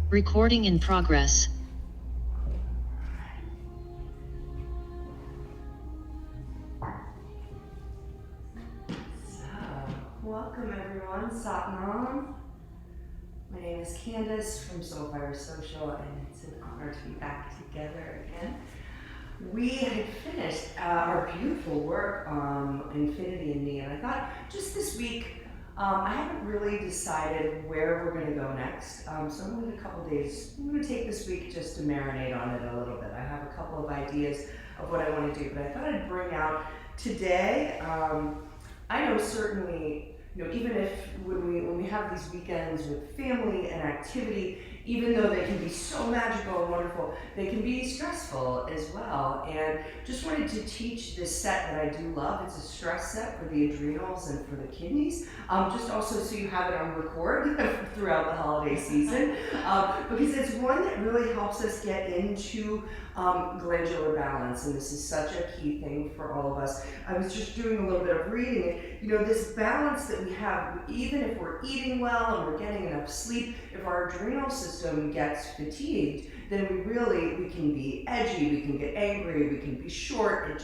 Recording in progress. So, welcome everyone, Satnam. My name is Candace from Soulfire Social, and it's an honor to be back together again. We had finished our beautiful work on Infinity in Me, and I thought just this week, I haven't really decided where we're going to go next. So I'm going to I'm going to take this week just to marinate on it a little bit. I have a couple of ideas of what I want to do, but I thought I'd bring out today. I know certainly, even if when we have these weekends with family and activity, even though they can be so magical and wonderful, they can be stressful as well. And just wanted to teach this set that I do love. It's a stress set for the adrenals and for the kidneys. Just also so you have it on record throughout the holiday season, because it's one that really helps us get into glandular balance, and this is such a key thing for all of us. I was just doing a little bit of reading, and this balance that we have, even if we're eating well and we're getting enough sleep, if our adrenal system gets fatigued, then we can be edgy, we can get angry, we can be short. It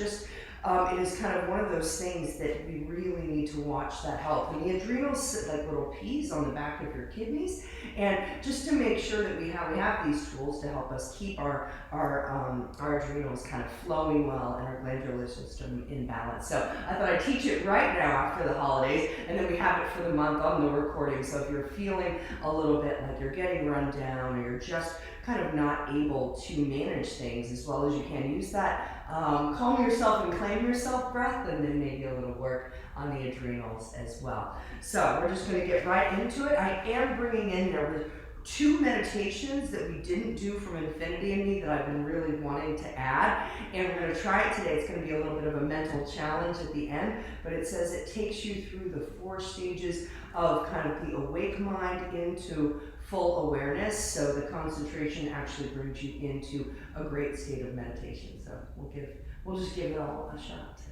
is kind of one of those things that we really need to watch that health. And the adrenals sit like little peas on the back of your kidneys, and just to make sure that we have these tools to help us keep our adrenals kind of flowing well and our glandular system in balance. So I thought I'd teach it right now after the holidays, and then we have it for the month on the recording. So if you're feeling a little bit like you're getting run down, or you're just kind of not able to manage things as well as you can, use that calm yourself and claim yourself breath, and then maybe a little work on the adrenals as well. So we're just going to get right into it. I am bringing in, there were 2 meditations that we didn't do from Infinity in Me that I've been really wanting to add, and we're going to try it today. It's going to be a little bit of a mental challenge at the end, but it says it takes you through the 4 stages of kind of the awake mind into full awareness. So the concentration actually brings you into a great state of meditation. So we'll just give it all a shot today.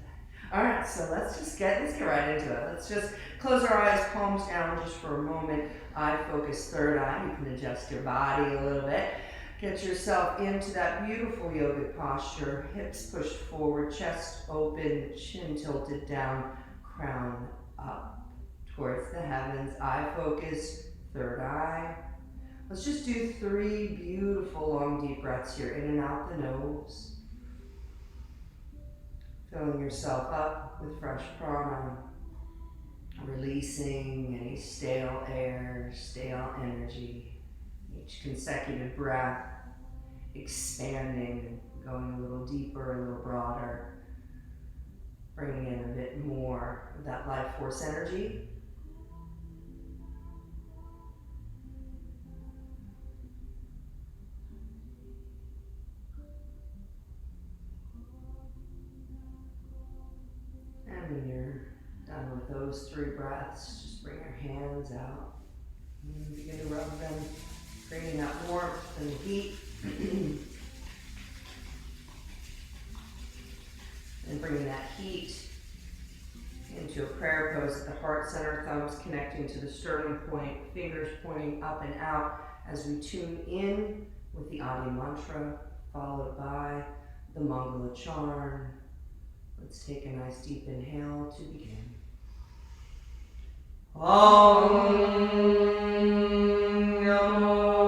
All right, so let's get right into it. Let's just close our eyes, palms down just for a moment. Eye focus, third eye. You can adjust your body a little bit. Get yourself into that beautiful yogic posture. Hips pushed forward, chest open, chin tilted down, crown up towards the heavens. Eye focus, third eye. Let's just do 3 beautiful long deep breaths here, in and out the nose. Filling yourself up with fresh prana, releasing any stale air, stale energy. Each consecutive breath, expanding, going a little deeper, a little broader, bringing in a bit more of that life force energy. And when you're done with those 3 breaths, just bring your hands out and begin to rub them, creating that warmth and heat. And bringing that heat into a prayer pose at the heart center, thumbs connecting to the sternum point, fingers pointing up and out as we tune in with the Adi mantra, followed by the Mangala charm. Let's take a nice deep inhale to begin. Om Namo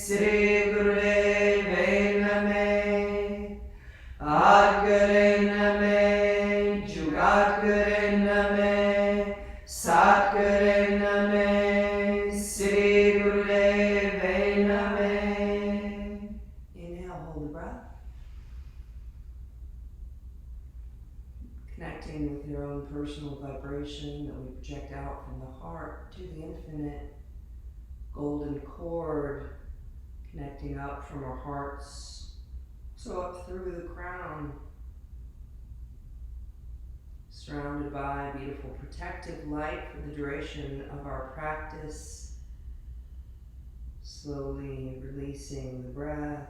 Sri Gurudeve Name, Adgare Name, Jugadgare Name, Satgare Name, Sri Gurudeve Name. Inhale, hold the breath. Connecting with your own personal vibration that we project out from the heart to the infinite golden cord, connecting up from our hearts, so up through the crown, surrounded by beautiful protective light for the duration of our practice, slowly releasing the breath.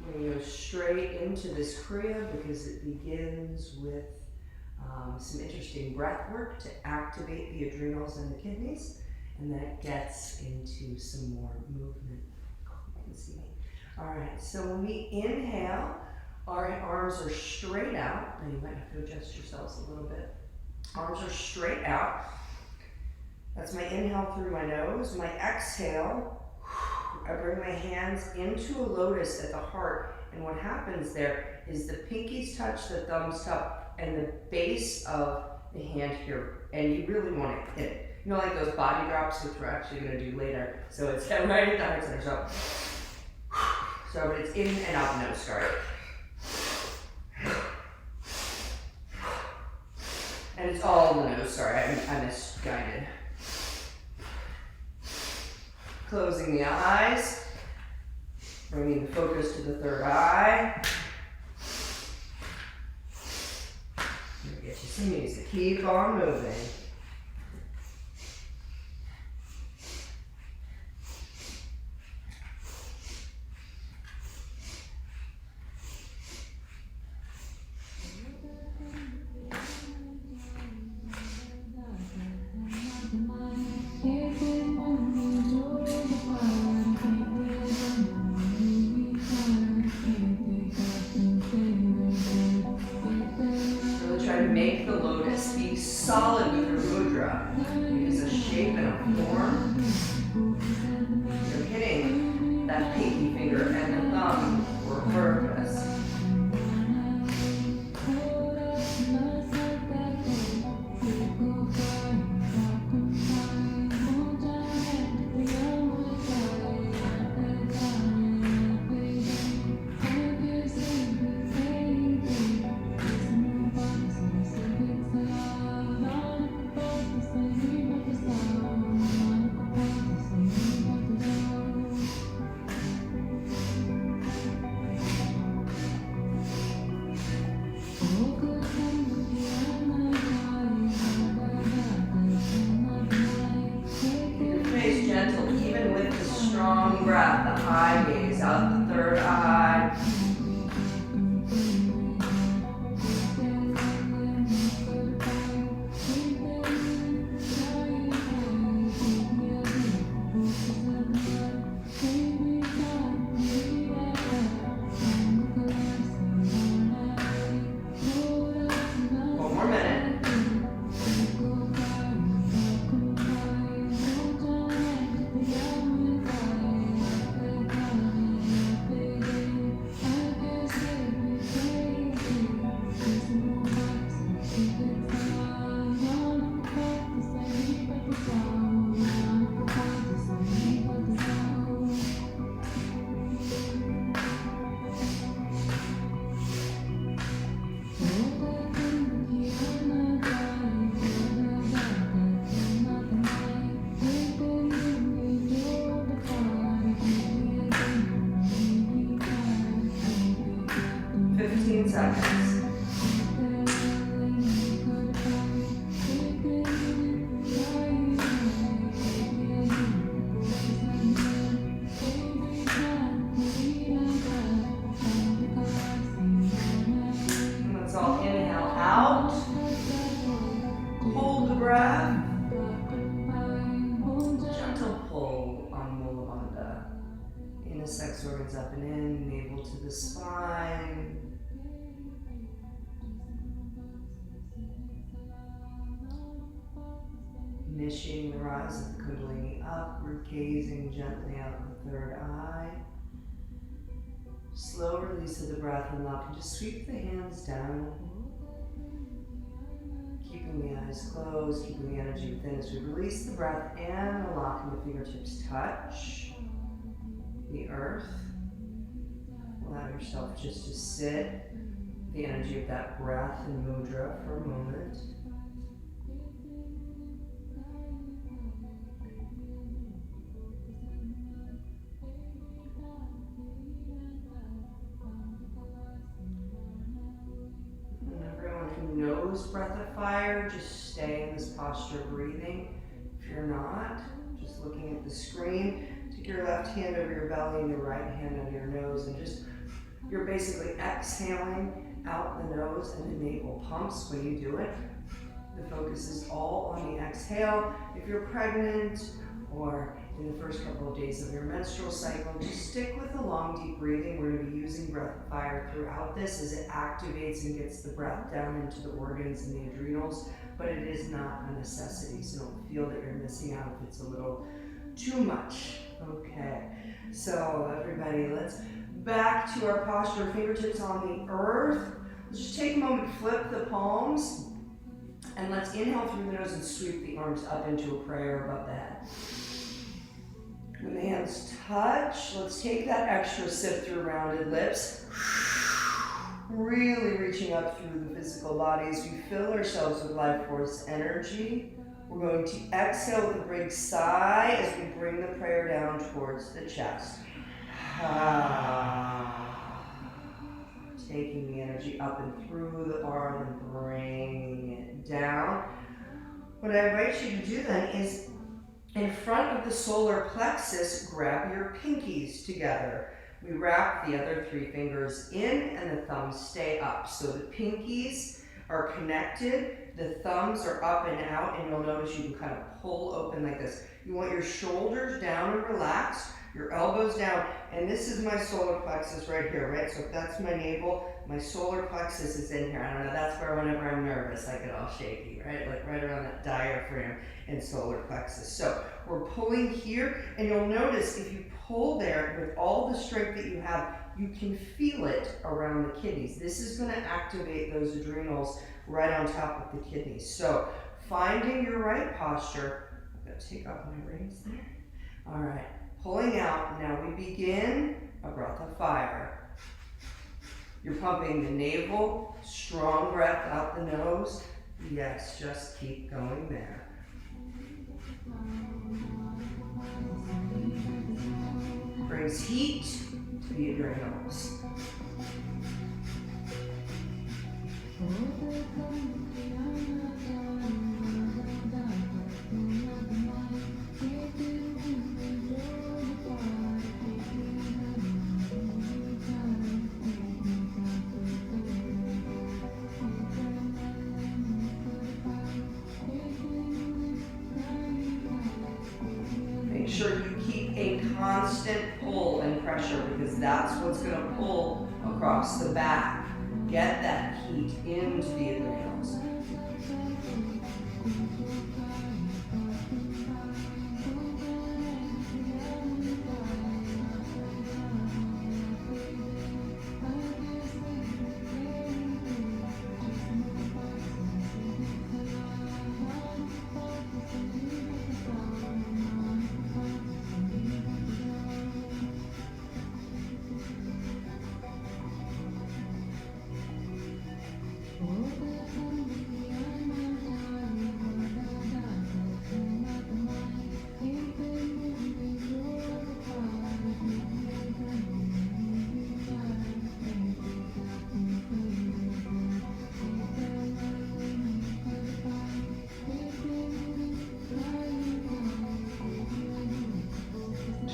We're going to go straight into this Kriya because it begins with some interesting breath work to activate the adrenals and the kidneys, and then it gets into some more movement. You can see me. All right, so when we inhale, our arms are straight out. Now you might have to adjust yourselves a little bit. Arms are straight out. That's my inhale through my nose. My exhale, I bring my hands into a lotus at the heart, and what happens there is the pinkies touch the thumbs up and the base of the hand here, and you really want to hit it. You know, like those body drops, which we're actually going to do later. So it's right at the heart center. So but it's in and out the nose. Sorry. And it's all in the nose. Sorry, I misguided. Closing the eyes, bringing the focus to the third eye. Get you some music. Keep on moving. Make the lotus be solid with your mudra. Use a shape and a form. You're hitting that pinky finger and the thumb for a purpose. Breath, the eye gaze out the third eye. One more minute. Sex organs up and in, navel to the spine. Initiating the rise of the Kundalini upward gazing gently out the third eye. Slow release of the breath, unlock, and just sweep the hands down. Keeping the eyes closed, keeping the energy within as we release the breath and unlocking the fingertips touch the earth. Allow yourself just to sit the energy of that breath and mudra for a moment. Nose breath of fire, just stay in this posture of breathing. If you're not, just looking at the screen, take your left hand over your belly and your right hand under your nose, and just, you're basically exhaling out the nose, and the navel pumps when you do it. The focus is all on the exhale. If you're pregnant or in the first couple of days of your menstrual cycle, just stick with the long, deep breathing. We're going to be using breath of fire throughout this as it activates and gets the breath down into the organs and the adrenals, but it is not a necessity, so don't feel that you're missing out if it's a little too much. Okay, so everybody, let's back to our posture, fingertips on the earth. Let's just take a moment to flip the palms, and let's inhale through the nose and sweep the arms up into a prayer above the head. When the hands touch, let's take that extra sip through rounded lips. Really reaching up through the physical body as we fill ourselves with life force energy. We're going to exhale with a big sigh as we bring the prayer down towards the chest. Taking the energy up and through the arm and bringing it down. What I invite you to do then is, in front of the solar plexus, grab your pinkies together. We wrap the other three fingers in and the thumbs stay up. So the pinkies are connected, the thumbs are up and out, and you'll notice you can kind of pull open like this. You want your shoulders down and relaxed, your elbows down, and this is my solar plexus right here, right? So if that's my navel, my solar plexus is in here. I don't know, that's where whenever I'm nervous, I get all shaky, right? Like right around that diaphragm and solar plexus. So we're pulling here, and you'll notice if you pull there with all the strength that you have, you can feel it around the kidneys. This is going to activate those adrenals right on top of the kidneys. So finding your right posture. I'm going to take off my rings there. All right, pulling out. Now we begin a breath of fire. You're pumping the navel, strong breath out the nose. Yes, just keep going there. Brings heat to the adrenals. Make sure you keep a constant pull and pressure, because that's what's going to pull across the back. Get that heat into the adrenals.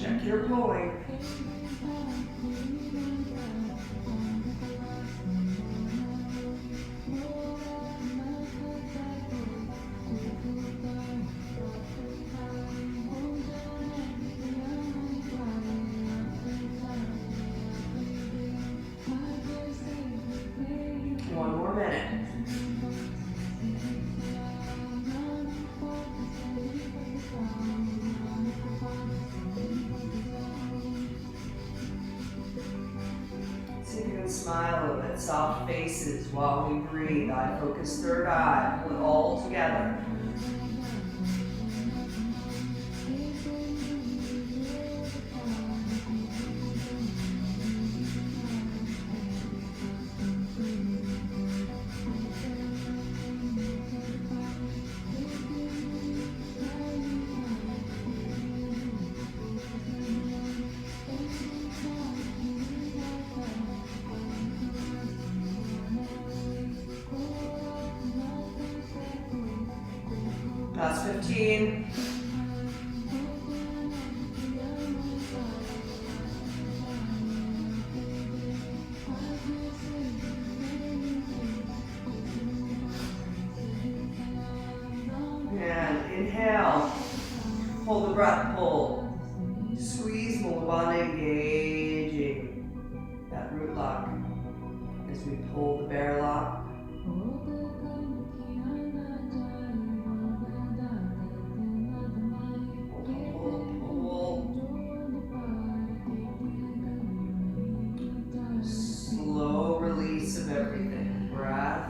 Check your pulling. One more minute. smile a little bit, soft faces while we breathe. Eye focus, third eye, pull it all together. Last 15. And inhale. Hold the breath, pull. Squeeze, Mulabandha, engaging that root lock. As we pull the bear lock. Slow release of everything. Breath,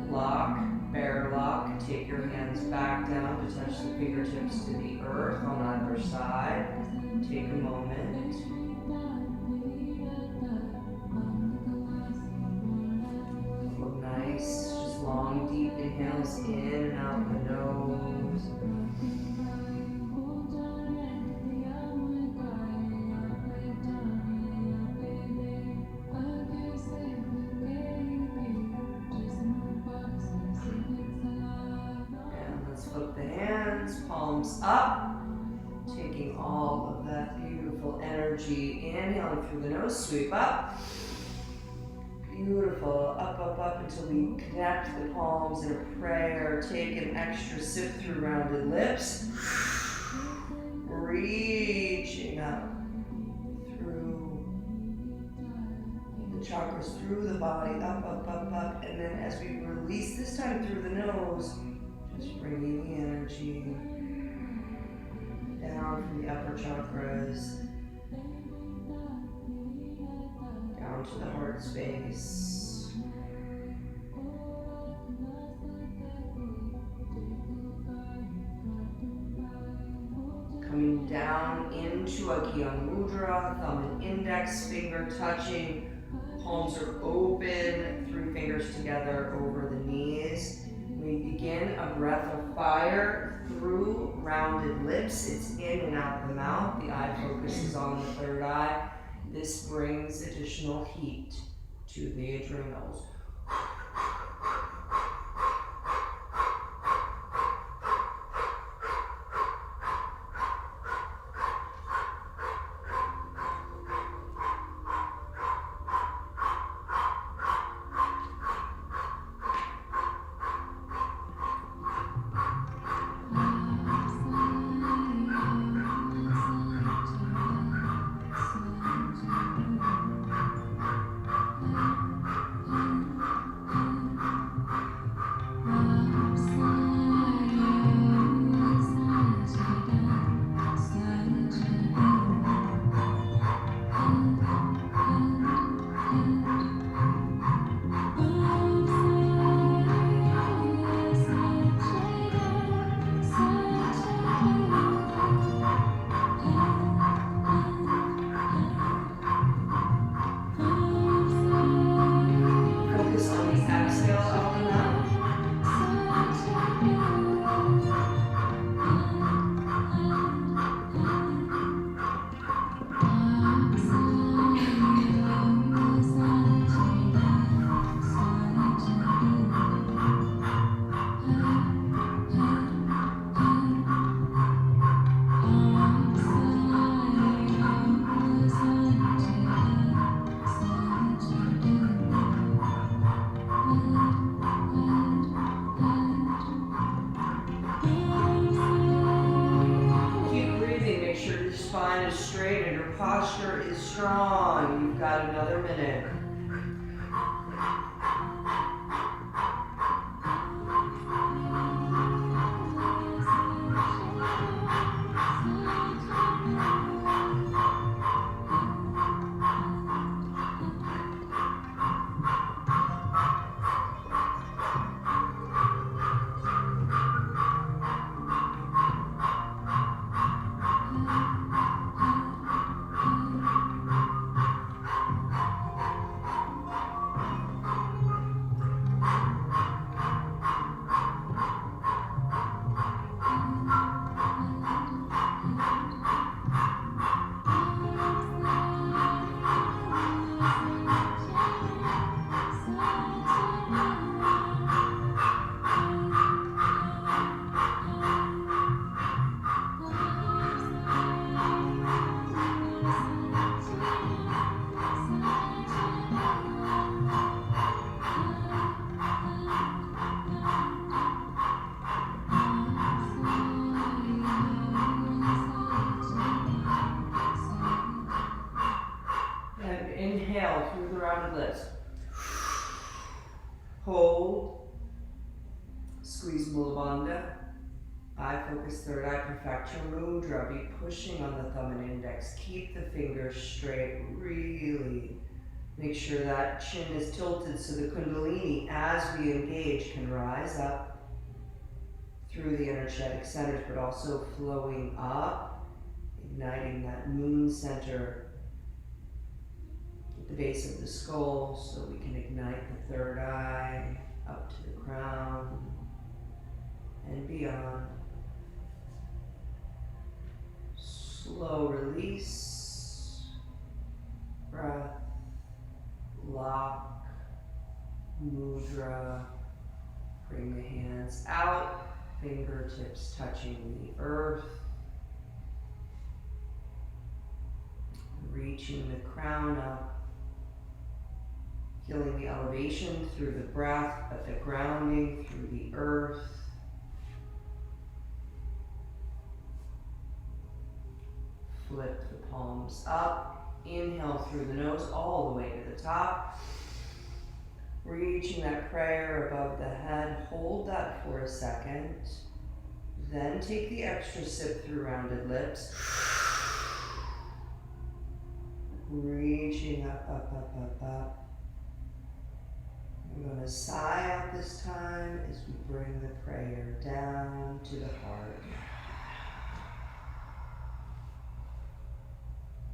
lock, bear lock. Take your hands back down to touch the fingertips to the earth on either side. Take a moment. Look nice. Just long, deep inhales in and out the nose. Flip the hands, palms up, taking all of that beautiful energy, inhaling through the nose, sweep up. Beautiful, up, up, up until we connect the palms in a prayer. Take an extra sip through rounded lips. Reaching up through the chakras, through the body, up, up, up, up. And then as we release, this time through the nose, just bringing the energy down from the upper chakras, down to the heart space. Coming down into a Kiyan Mudra, thumb and index finger touching, palms are open, 3 fingers together over the knees. We begin a breath of fire through rounded lips. It's in and out the mouth. The eye focus is on the third eye. This brings additional heat to the adrenals. Posture is strong. You've got another minute. Inhale through the rounded lips. Hold. Squeeze Mula Bandha. Eye focus, third eye, perfect your mudra. Be pushing on the thumb and index. Keep the fingers straight. Really make sure that chin is tilted so the Kundalini, as we engage, can rise up through the energetic centers, but also flowing up, igniting that moon center at the base of the skull so we can ignite the third eye up to the crown and beyond. Slow release, breath, lock, mudra, bring the hands out, fingertips touching the earth, reaching the crown up, feeling the elevation through the breath, but the grounding through the earth. Flip the palms up, inhale through the nose all the way to the top. Reaching that prayer above the head, hold that for a second. Then take the extra sip through rounded lips. Reaching up, up, up, up, up. We're going to sigh out this time as we bring the prayer down to the heart.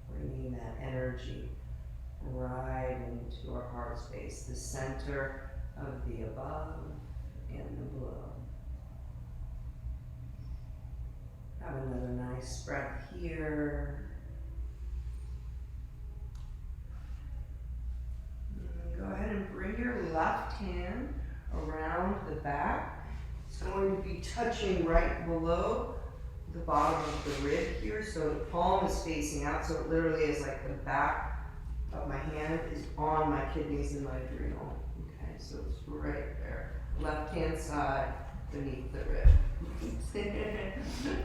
Bringing that energy right into our heart space, the center of the above and the below. Have another nice breath here. And go ahead and bring your left hand around the back. It's going to be touching right below the bottom of the rib here, so the palm is facing out, so it literally is like the back of my hand is on my kidneys and my adrenal. Okay, so it's right there. Left hand side beneath the rib.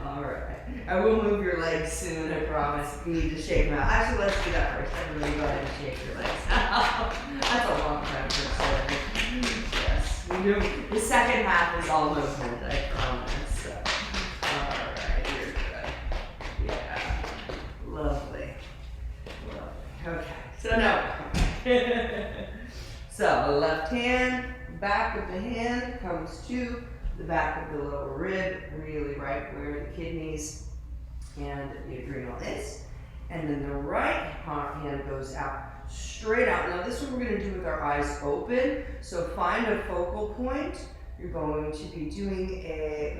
Alright. I will move your legs soon, I promise. If you need to shake them out. Actually, let's do that first. Everybody go ahead and shake your legs out. That's a long time for so yes. We do. The second half is all movement, I promise. So. Alright, you're good. Yeah. Lovely. Okay. So now, so left hand, back of the hand comes to the back of the lower rib, really right where the kidneys and the adrenal is. And then the right hand goes out, straight out. Now this one we're going to do with our eyes open. So find a focal point. You're going to be doing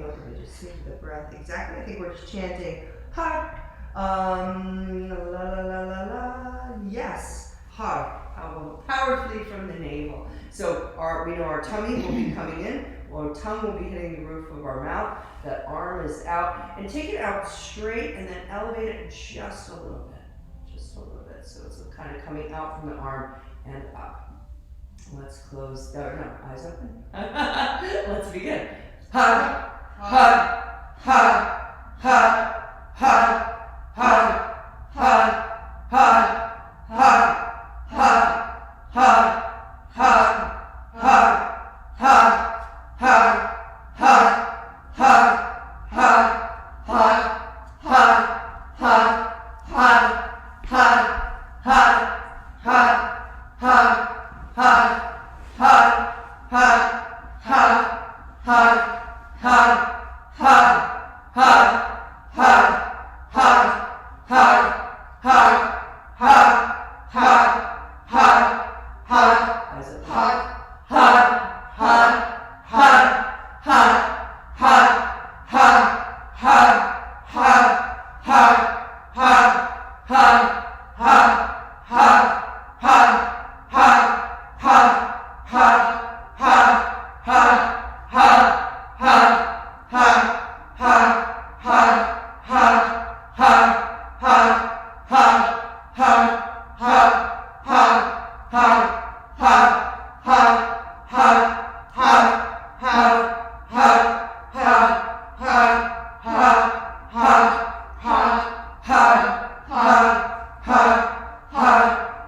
let me just see the breath exactly. I think we're just chanting, ha. La la la la la, yes, ha, powerfully from the navel. So we know our tummy will be coming in, our tongue will be hitting the roof of our mouth, that arm is out, and take it out straight and then elevate it just a little bit, so it's kind of coming out from the arm and up. Let's close, eyes open. Let's begin. Ha, ha, ha, ha, ha. Ha, ha, ha, ha, ha, ha, ha, ha, ha, ha, ha, ha,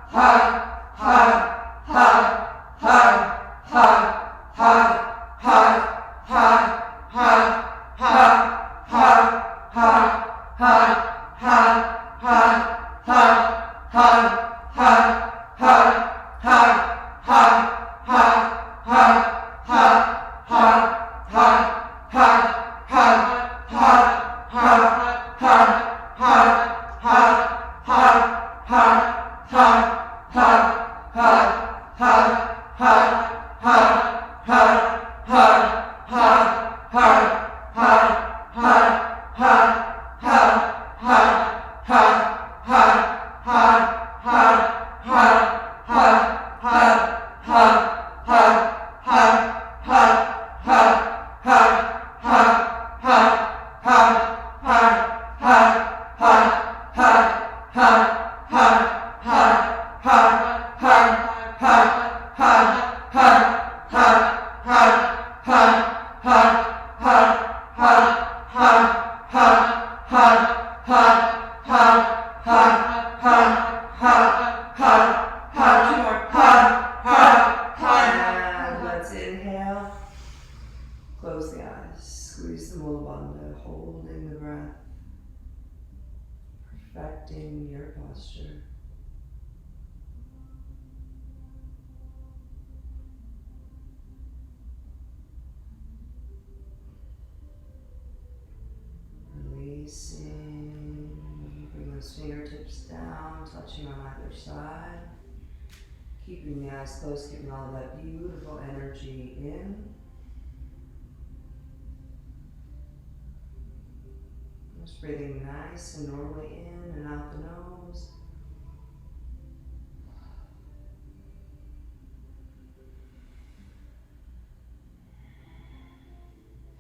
ha, Close the eyes, squeeze the Mulabandha, holding the breath, perfecting your posture. Releasing, bring those fingertips down, touching on either side. Keeping the eyes closed, keeping all of that beautiful energy in. Just breathing nice and normally in and out the nose.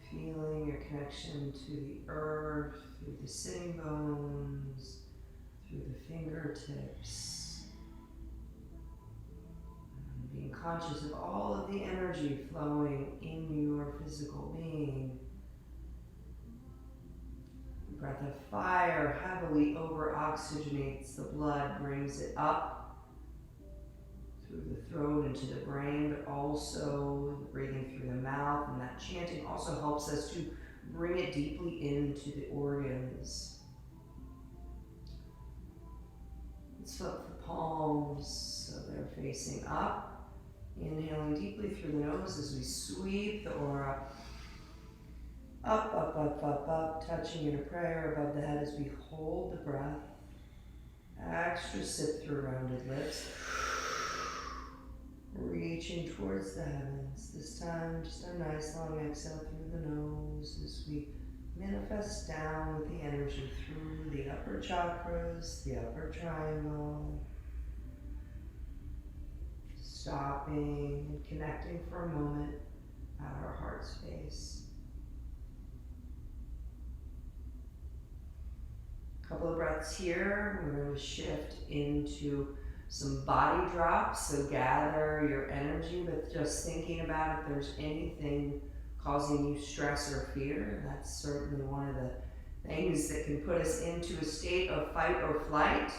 Feeling your connection to the earth, through the sitting bones, through the fingertips. And being conscious of all of the energy flowing in your physical being. Breath of fire heavily over-oxygenates the blood, brings it up through the throat into the brain, but also breathing through the mouth, and that chanting also helps us to bring it deeply into the organs. Let's flip the palms so they're facing up. Inhaling deeply through the nose as we sweep the aura up, up, up, up, up, touching in a prayer above the head as we hold the breath. Extra sip through rounded lips. Reaching towards the heavens. This time, just a nice long exhale through the nose as we manifest down with the energy through the upper chakras, the upper triangle. Stopping and connecting for a moment at our heart space. Couple of breaths here. We're going to shift into some body drops. So gather your energy with just thinking about if there's anything causing you stress or fear. That's certainly one of the things that can put us into a state of fight or flight.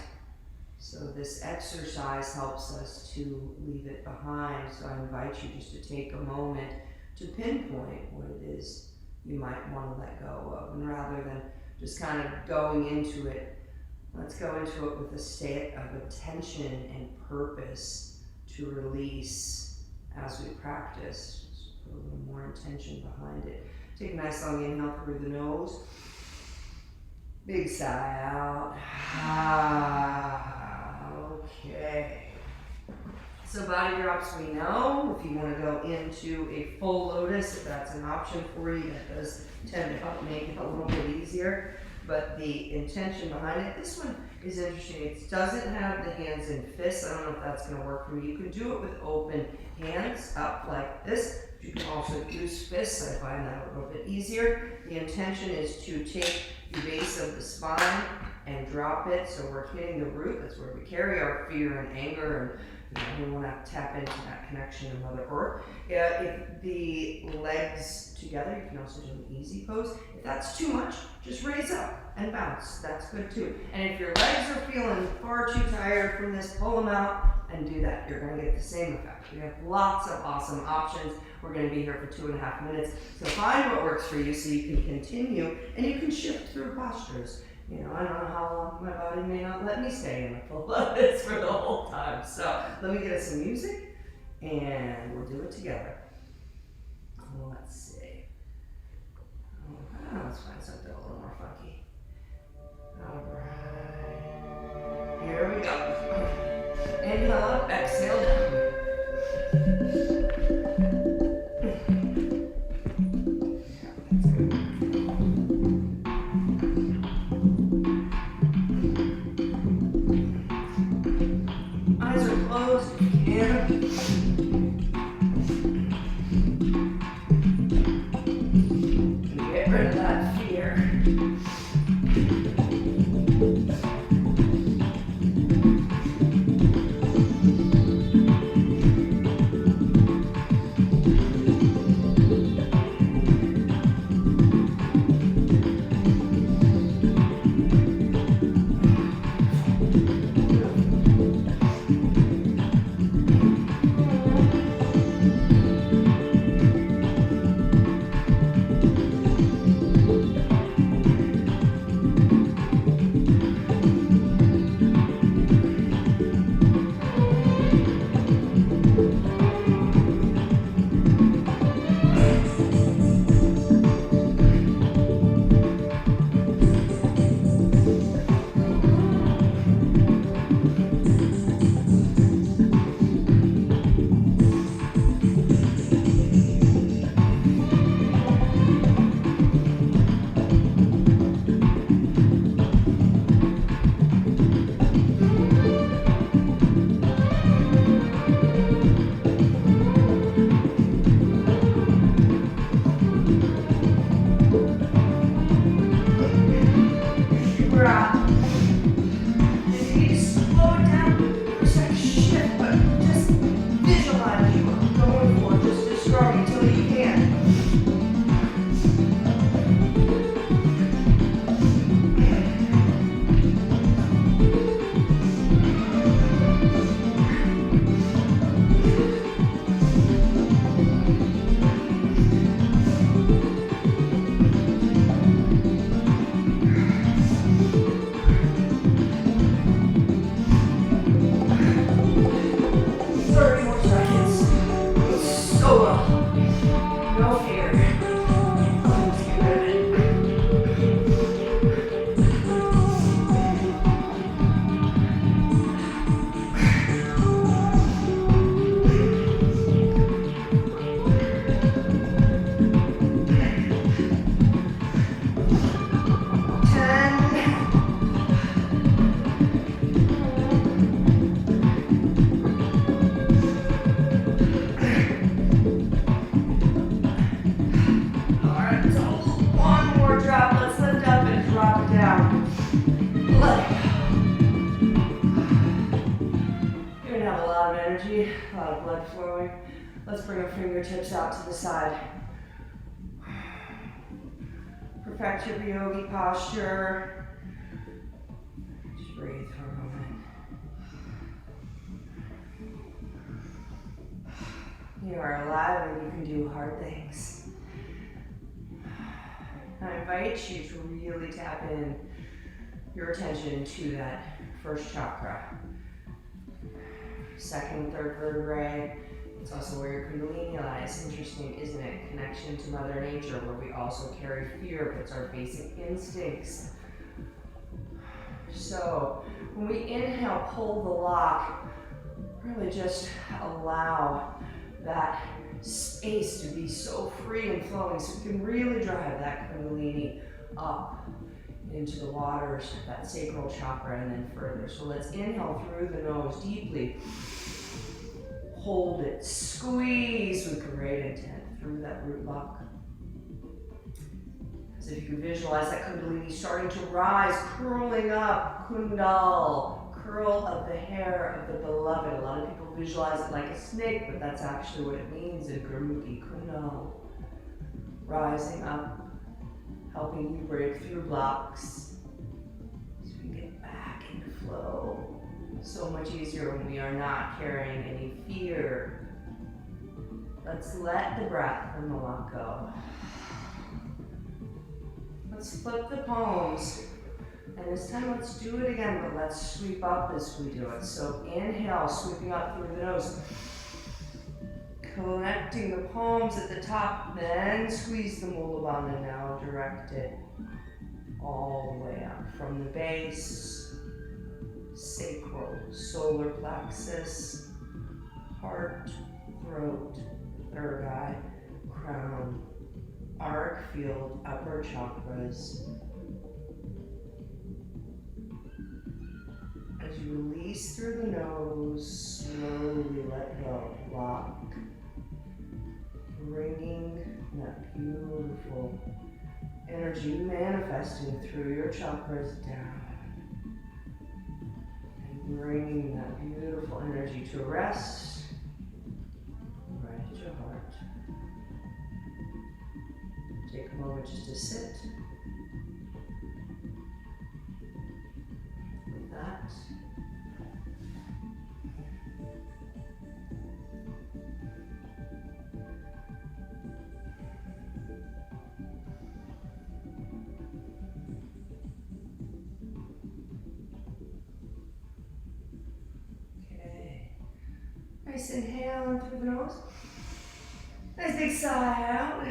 So this exercise helps us to leave it behind. So I invite you just to take a moment to pinpoint what it is you might want to let go of. And rather than just kind of going into it, let's go into it with a state of attention and purpose to release as we practice. Just put a little more intention behind it. Take a nice long inhale through the nose. Big sigh out. Okay. So body drops we know. If you want to go into a full lotus, if that's an option for you, that does tend to help make it a little bit easier. But the intention behind it, this one is interesting. It doesn't have the hands in fists. I don't know if that's going to work for you. You can do it with open hands up like this. You can also use fists. I find that a little bit easier. The intention is to take the base of the spine and drop it. So we're hitting the root. That's where we carry our fear and anger, and we want to tap into that connection to Mother Earth. If the legs together, you can also do an easy pose. If that's too much, just raise up and bounce. That's good too. And if your legs are feeling far too tired from this, pull them out and do that. You're going to get the same effect. We have lots of awesome options. We're going to be here for 2.5 minutes. So find what works for you so you can continue, and you can shift through postures You know, I don't know how long my body may not let me stay in a full lotus for the whole time. So let me get us some music and we'll do it together. Let's see. Let's find something a little more funky. Alright. Here we go. Inhale up, exhale down. Eyes are closed if you can. Get rid of that fear. Let's bring our fingertips out to the side. Perfect your yogi posture. Just breathe for a moment. You are alive and you can do hard things. I invite you to really tap in your attention to that first chakra. Second and third vertebrae. It's also where your Kundalini lies. Interesting, isn't it? Connection to Mother Nature, where we also carry fear, but it's our basic instincts. So, when we inhale, pull the lock, really just allow that space to be so free and flowing, so we can really drive that Kundalini up into the waters, that sacral chakra, and then further. So let's inhale through the nose deeply. Hold it, squeeze with great intent through that root lock. As if you can visualize that Kundalini starting to rise, curling up, Kundal, curl of the hair of the beloved. A lot of people visualize it like a snake, but that's actually what it means in Gurmukhi, Kundal. Rising up, helping you break through blocks, so we can get back into flow. So much easier when we are not carrying any fear. Let's let the breath and the lock go. Let's flip the palms And this time let's do it again, but let's sweep up as we do it. So inhale, sweeping up through the nose. Connecting the palms at the top, then squeeze the Mula Bandha. Now direct it all the way up from the base, sacral, solar plexus, heart, throat, third eye, crown, arc field, upper chakras. As you release through the nose, slowly let go, lock. Bringing that beautiful energy manifesting through your chakras down. And bringing that beautiful energy to rest right at your heart. Take a moment just to sit with that. Nice inhale in through the nose. Nice big sigh out.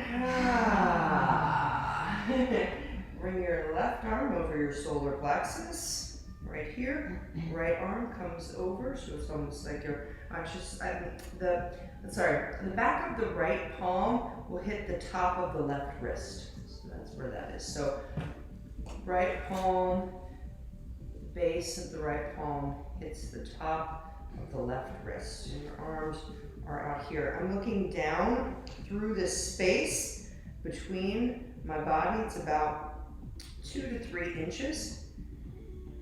Bring your left arm over your solar plexus, right here. Right arm comes over, so it's almost like you're the back of the right palm will hit the top of the left wrist. So that's where that is. So right palm, base of the right palm hits the top of the left wrist, and your arms are out here. I'm looking down through this space between my body. It's about 2 to 3 inches.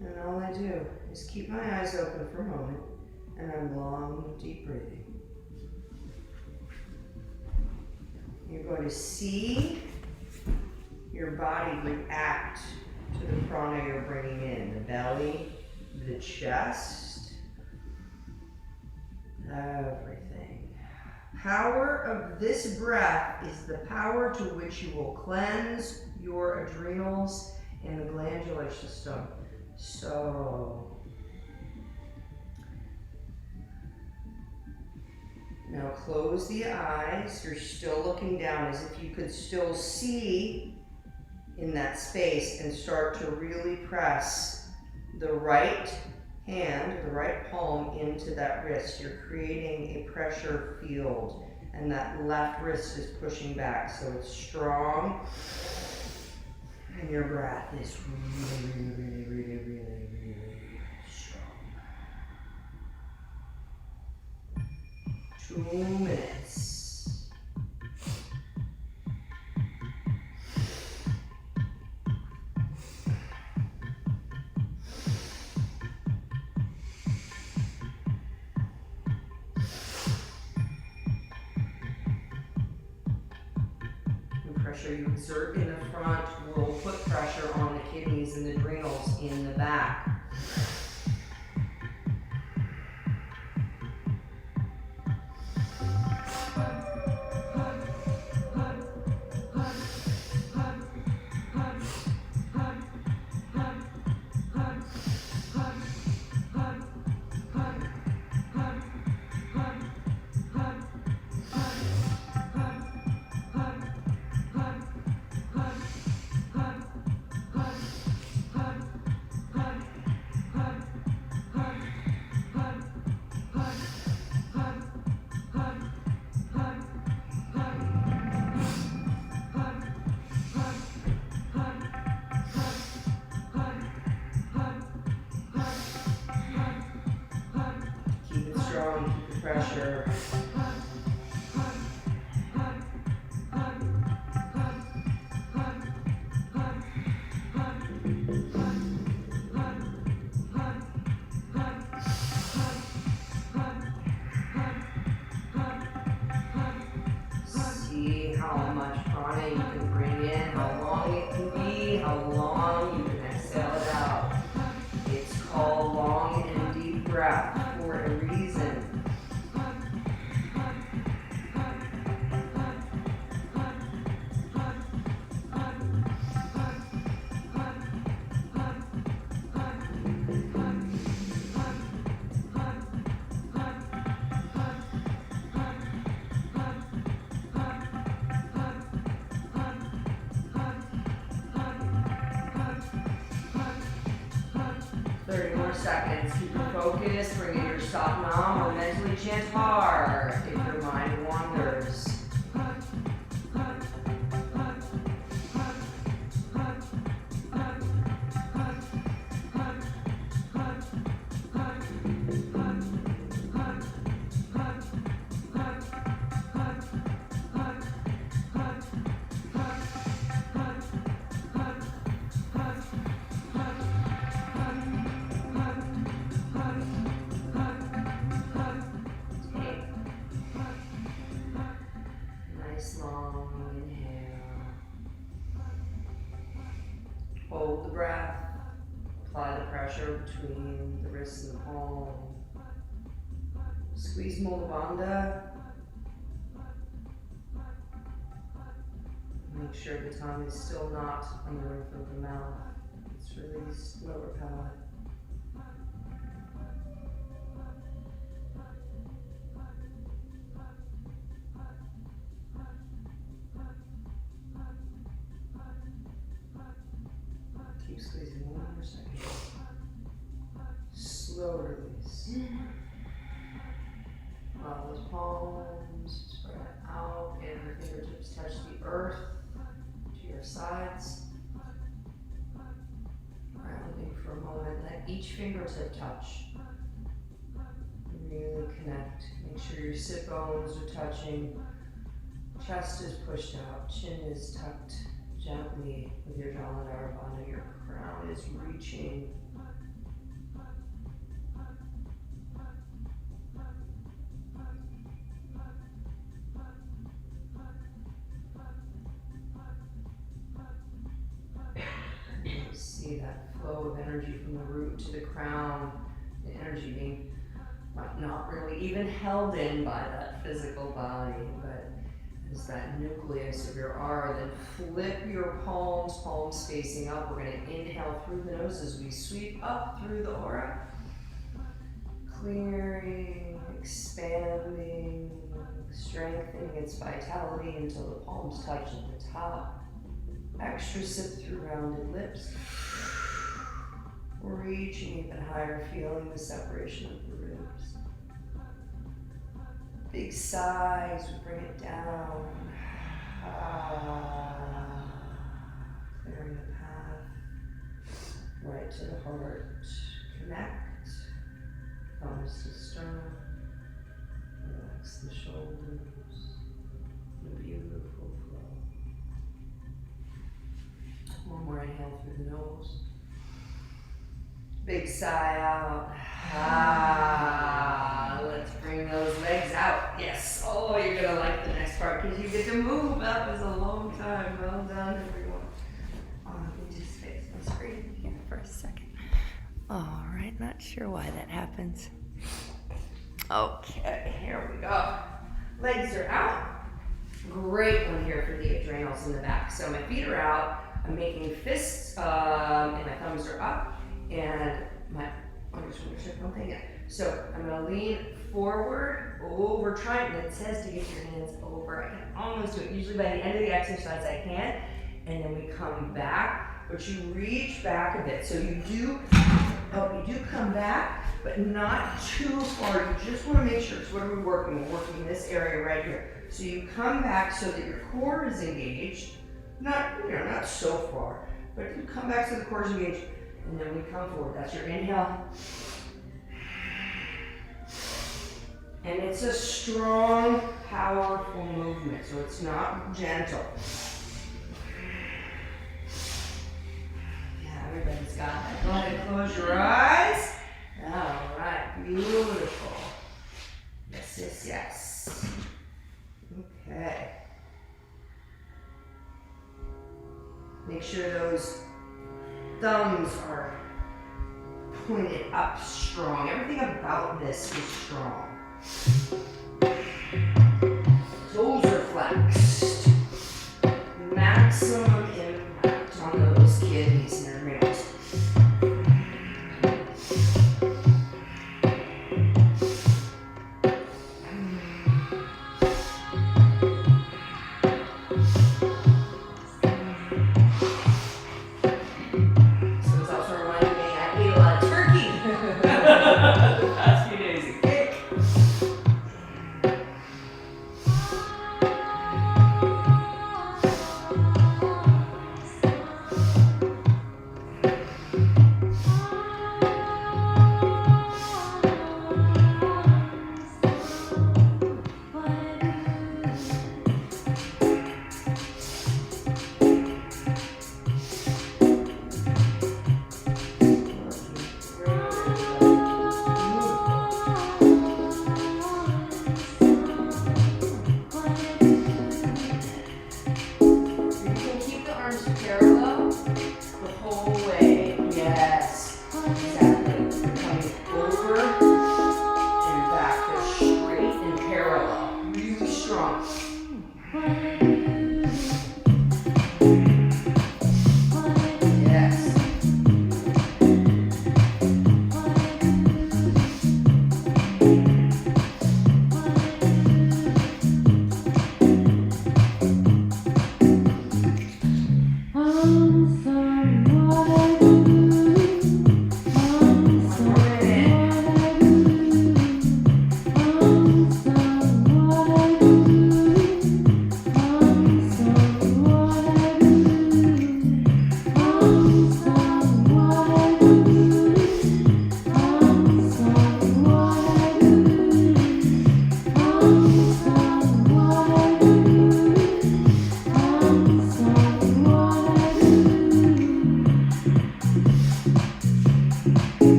And all I do is keep my eyes open for a moment, and I'm long, deep breathing. You're going to see your body react to the prana you're bringing in, the belly, the chest, everything. Power of this breath is the power to which you will cleanse your adrenals and the glandular system. So, now close the eyes. You're still looking down as if you could still see in that space, and start to really press the right hand, the right palm into that wrist. You're creating a pressure field, and that left wrist is pushing back, so it's strong. And your breath is really strong. 2 minutes. Pressure you exert in the front will put pressure on the kidneys and the adrenals in the back. Pressure. See how much prana you can bring in, how long it can be, how long you can exhale it out. It's called long and deep breath for a reason. Keep your focus, bring in your Satnam, or mentally chant hard if your mind wanders. Long inhale. Hold the breath. Apply the pressure between the wrists and the palm. Squeeze Mula Bandha. Make sure the tongue is still not on the roof of the mouth. It's released lower palate. Keep squeezing one more second. Slow release. Allow those palms spread out and the fingertips touch the earth to your sides. Grounding for a moment. Let each fingertip touch. Really connect. Make sure your sit bones are touching. Chest is pushed out. Chin is tucked gently with your Glandular Balance. Your crown is reaching. See that flow of energy from the root to the crown, the energy being not really even held in by that physical body, but as that nucleus of your aura. Then flip your palms facing up. We're going to inhale through the nose as we sweep up through the aura, clearing, expanding, strengthening its vitality until the palms touch at the top. Extra sip through rounded lips. Reaching even higher, feeling the separation of the ribs. Big sighs, we bring it down. Clearing the path. Right to the heart. Connect. Thumbs to sternum. Relax the shoulders. A beautiful flow. One more inhale through the nose. Big sigh out. Let's bring those legs out. Yes. Oh, you're going to like the next part because you get to move. That was a long time. Well done, everyone. Let me just fix my screen here for a second. All right. Not sure why that happens. Okay. Here we go. Legs are out. Great one here for the adrenals in the back. So my feet are out. I'm making fists, and my thumbs are up, and my So I'm going to lean forward, over, try, and it says to get your hands over. I can almost do it. Usually by the end of the exercise I can, and then we come back, but you reach back a bit. So you do come back, but not too far. You just want to make sure, it's what are we working? We're working this area right here. So you come back so that your core is engaged. Not so far, but you come back so the core is engaged, and then we come forward. That's your inhale. And it's a strong, powerful movement, so it's not gentle. Yeah, everybody's got that. Go ahead and close your eyes. All right, beautiful. Yes. Okay. Make sure those thumbs are pointed up strong. Everything about this is strong. Toes are flexed. Maximum impact on those kidneys and adrenals.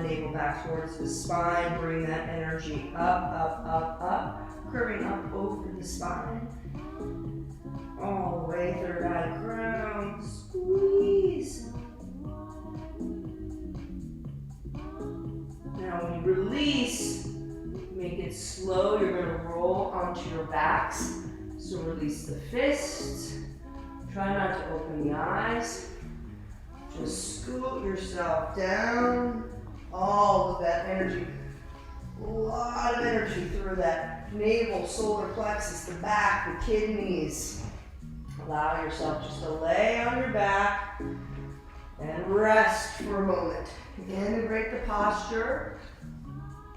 navel back towards the spine. Bring that energy up, up, up, up. Curving up over the spine. All the way, third eye crown. Squeeze. Now when you release, make it slow. You're going to roll onto your backs. So release the fists. Try not to open the eyes. Just scoot yourself down. All of that energy. A lot of energy through that navel, solar plexus, the back, the kidneys. Allow yourself just to lay on your back and rest for a moment. Integrate the posture.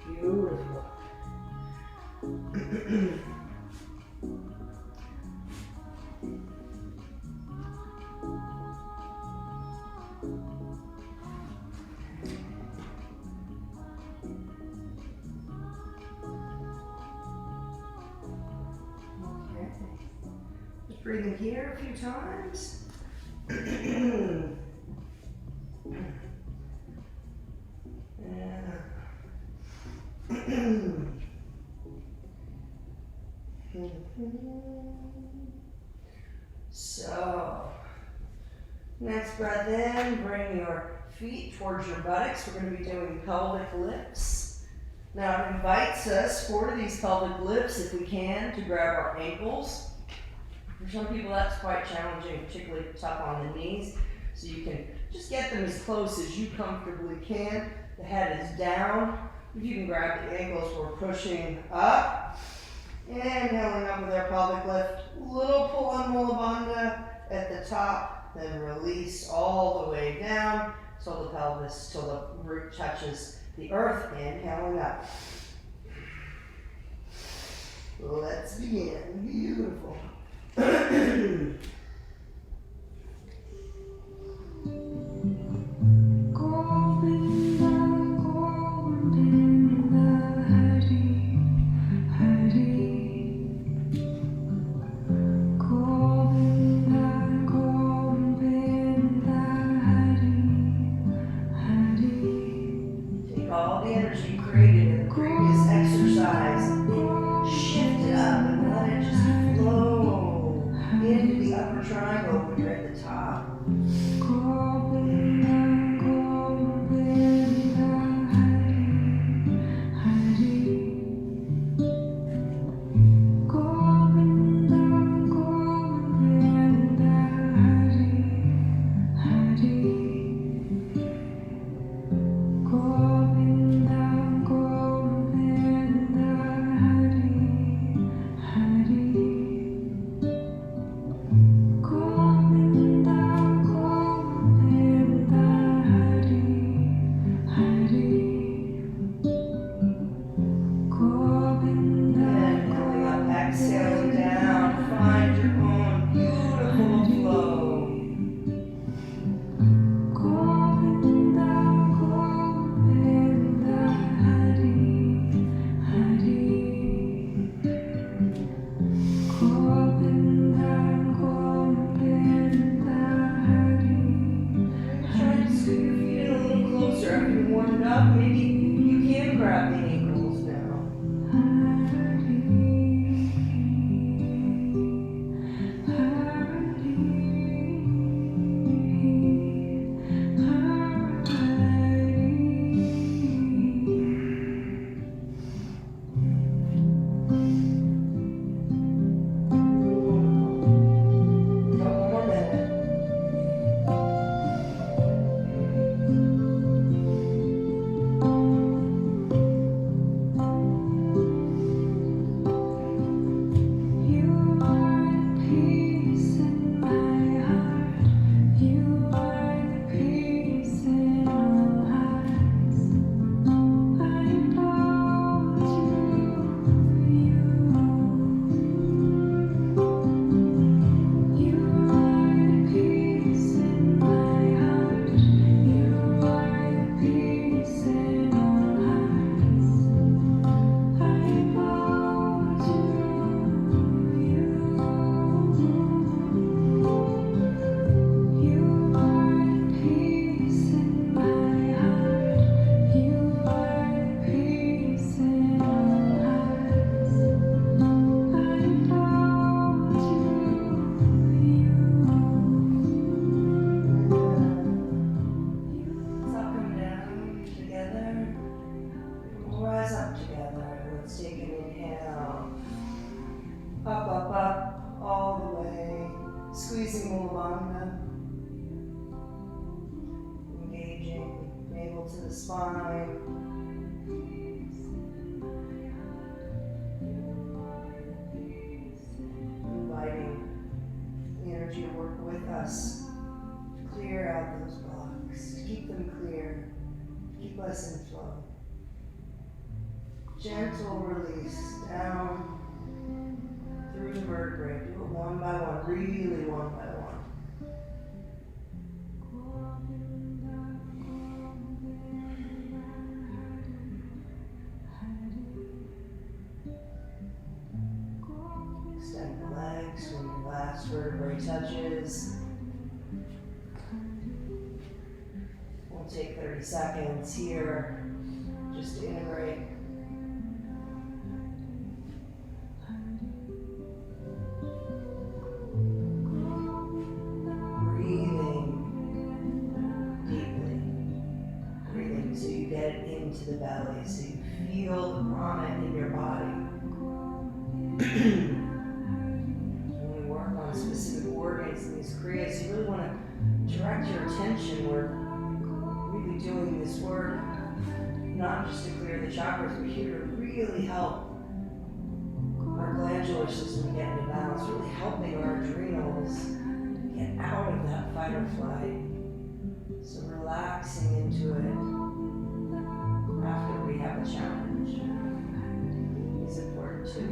Beautiful. Breathe in here a few times. So, next breath in, bring your feet towards your buttocks. We're going to be doing pelvic lifts. Now it invites us for these pelvic lifts, if we can, to grab our ankles. For some people that's quite challenging, particularly tough on the knees. So you can just get them as close as you comfortably can. The head is down. If you can grab the ankles, we're pushing up. Inhaling up with our pelvic lift. Little pull on Mula Bandha at the top. Then release all the way down till the pelvis, till the root touches the earth. Inhaling up. Let's begin. Beautiful. Take all the energy created in the previous exercise and shift it up and let it just flow into the upper triangle when you're at the top. Mulabandha. Engaging navel to the spine. Inviting the energy to work with us to clear out those blocks, to keep them clear, keep us in flow. Gentle release down through the vertebrae. Do it one by one, really one by one. Extend the legs when your last vertebrae touches. We'll take 30 seconds here just to integrate. Into the belly, so you feel the prana in your body. When we work on specific organs in these kriyas, you really want to direct your attention. We're really doing this work not just to clear the chakras, but here to really help our glandular system get into balance, really helping our adrenals get out of that fight or flight. So relaxing into it after we have a challenge is important too.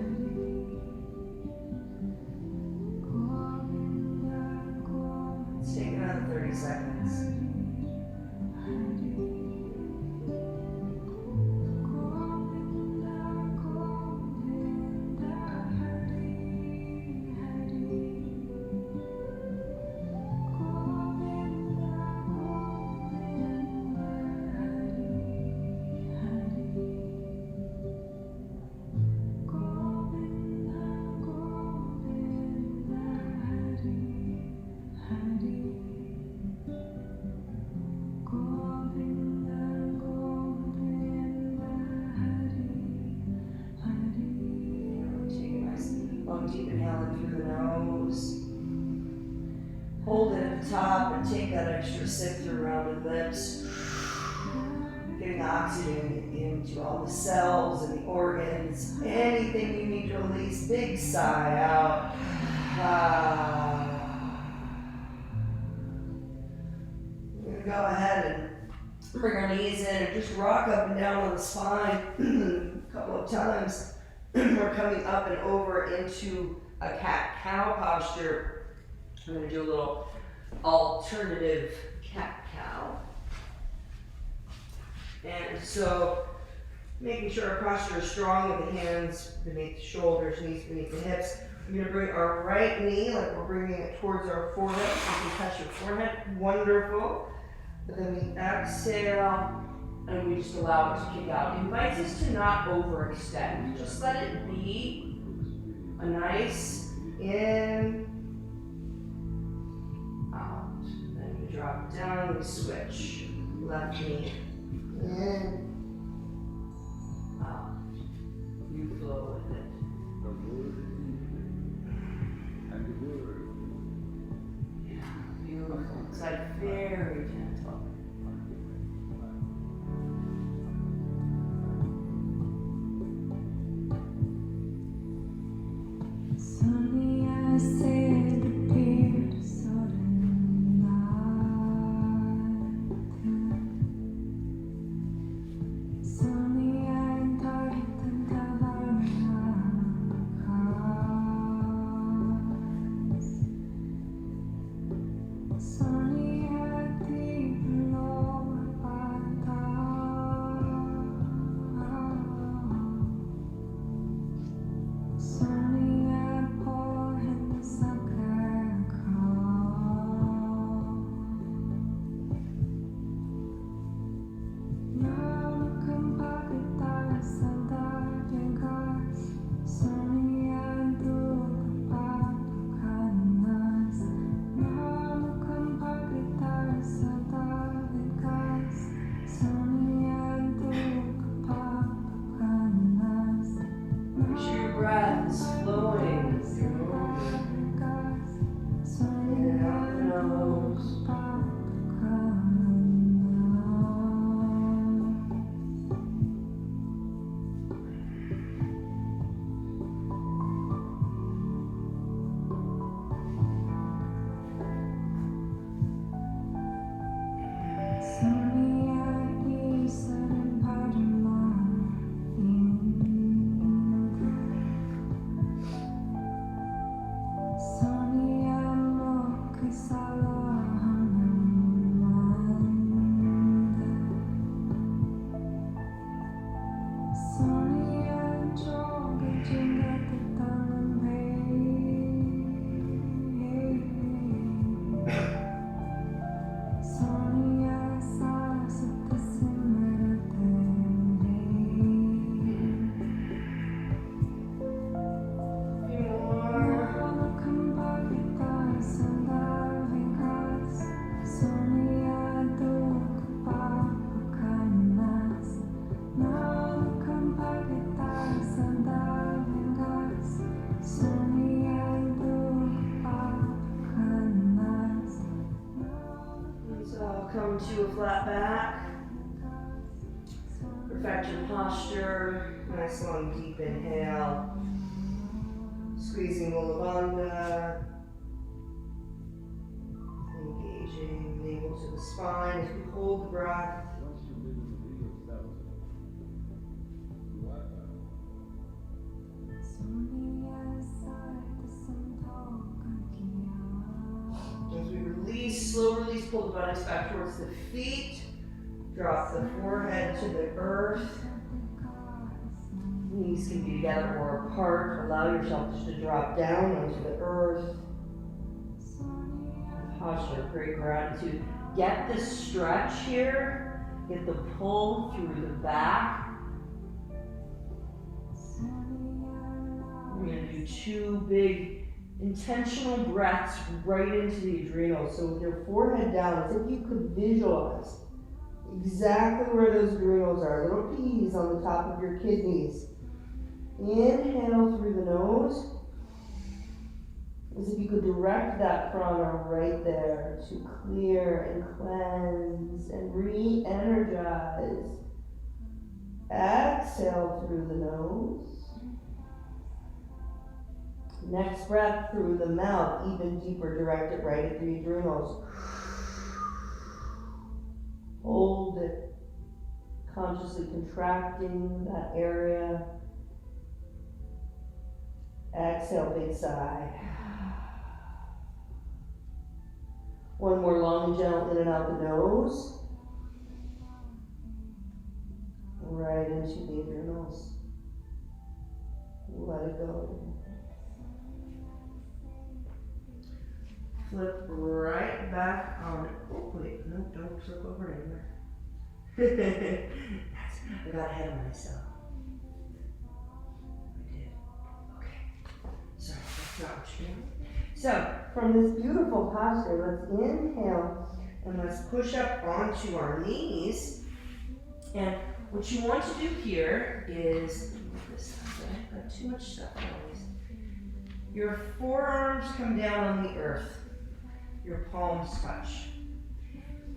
Let's take another 30 seconds. Deep inhaling through the nose. Hold it at the top and take that extra sip through rounded lips. Getting oxygen into all the cells and the organs. Anything you need to release, big sigh out. We're going to go ahead and bring our knees in and just rock up and down on the spine a couple of times. We're coming up and over into a cat-cow posture. I'm going to do a little alternative cat-cow. And so, making sure our posture is strong with the hands beneath the shoulders, knees beneath the hips. We're going to bring our right knee, like we're bringing it towards our forehead. You can touch your forehead. Wonderful. But then we exhale. And we just allow it to kick out. It invites us to not overextend. Just let it be a nice in, out. Then we drop it down, we switch. Left knee, in, out. You flow with it. Yeah, beautiful. It's like very gentle. Sonia into a flat back. Perfect your posture. Nice long deep inhale. Squeezing Mula Bandha. Engaging the navel to the spine as we hold the breath. As we release, slow release, pull the buttocks back towards the feet. Drop the forehead to the earth. Knees can be together or apart. Allow yourself just to drop down onto the earth. Posture, great gratitude. Get the stretch here. Get the pull through the back. We're going to do 2 big intentional breaths right into the adrenals. So with your forehead down, as if you could visualize exactly where those adrenals are, little P's on the top of your kidneys. Inhale through the nose, as if you could direct that prana right there to clear and cleanse and re-energize. Exhale through the nose. Next breath through the mouth, even deeper, direct it right at the adrenals. Hold it, consciously contracting that area. Exhale, big sigh. One more long and gentle in and out the nose. Right into the adrenals. Let it go. Flip right back on it. Oh, wait, no, don't flip over anywhere. I got ahead of myself. I did. Okay. So, that's not what you're doing. So, from this beautiful posture, let's inhale and let's push up onto our knees. And what you want to do here is, move this stuff, I've got too much stuff always. Your forearms come down on the earth. Your palms touch,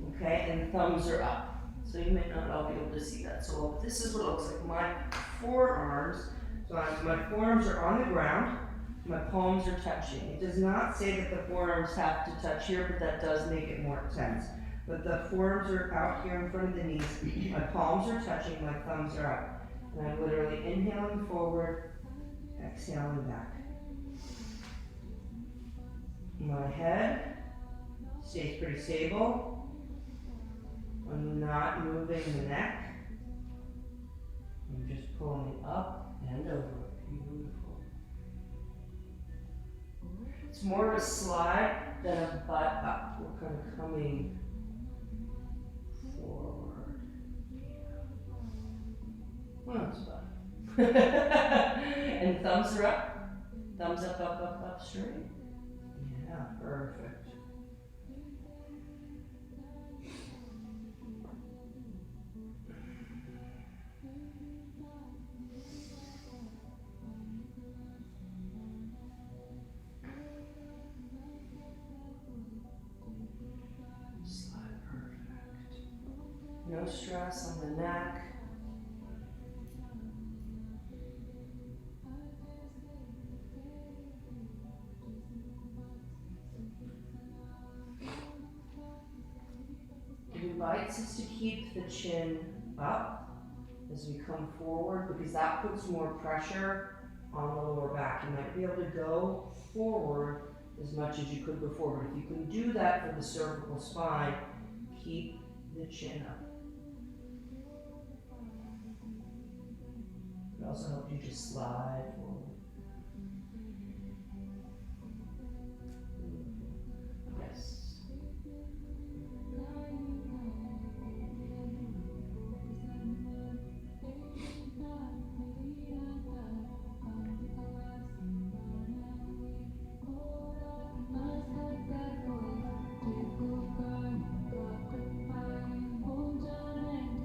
okay, and thumbs are up. So you may not all be able to see that. So this is what it looks like. My forearms, my forearms are on the ground, my palms are touching. It does not say that the forearms have to touch here, but that does make it more intense. But the forearms are out here in front of the knees. My palms are touching, my thumbs are up. And I'm literally inhaling forward, exhaling back. My head stays pretty stable. I'm not moving the neck. I'm just pulling up and over. Beautiful. It's more of a slide than a butt up. We're kind of coming forward. Well, it's fun. And thumbs are up. Thumbs up, up, up, up, straight. Yeah, perfect. No stress on the neck. It invites us to keep the chin up as we come forward because that puts more pressure on the lower back. You might be able to go forward as much as you could before, but if you can do that for the cervical spine, keep the chin up. It also helps you just slide forward. Yes.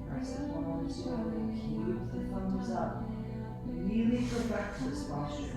Press the palms down. Keep the thumbs up. Really perfect this posture.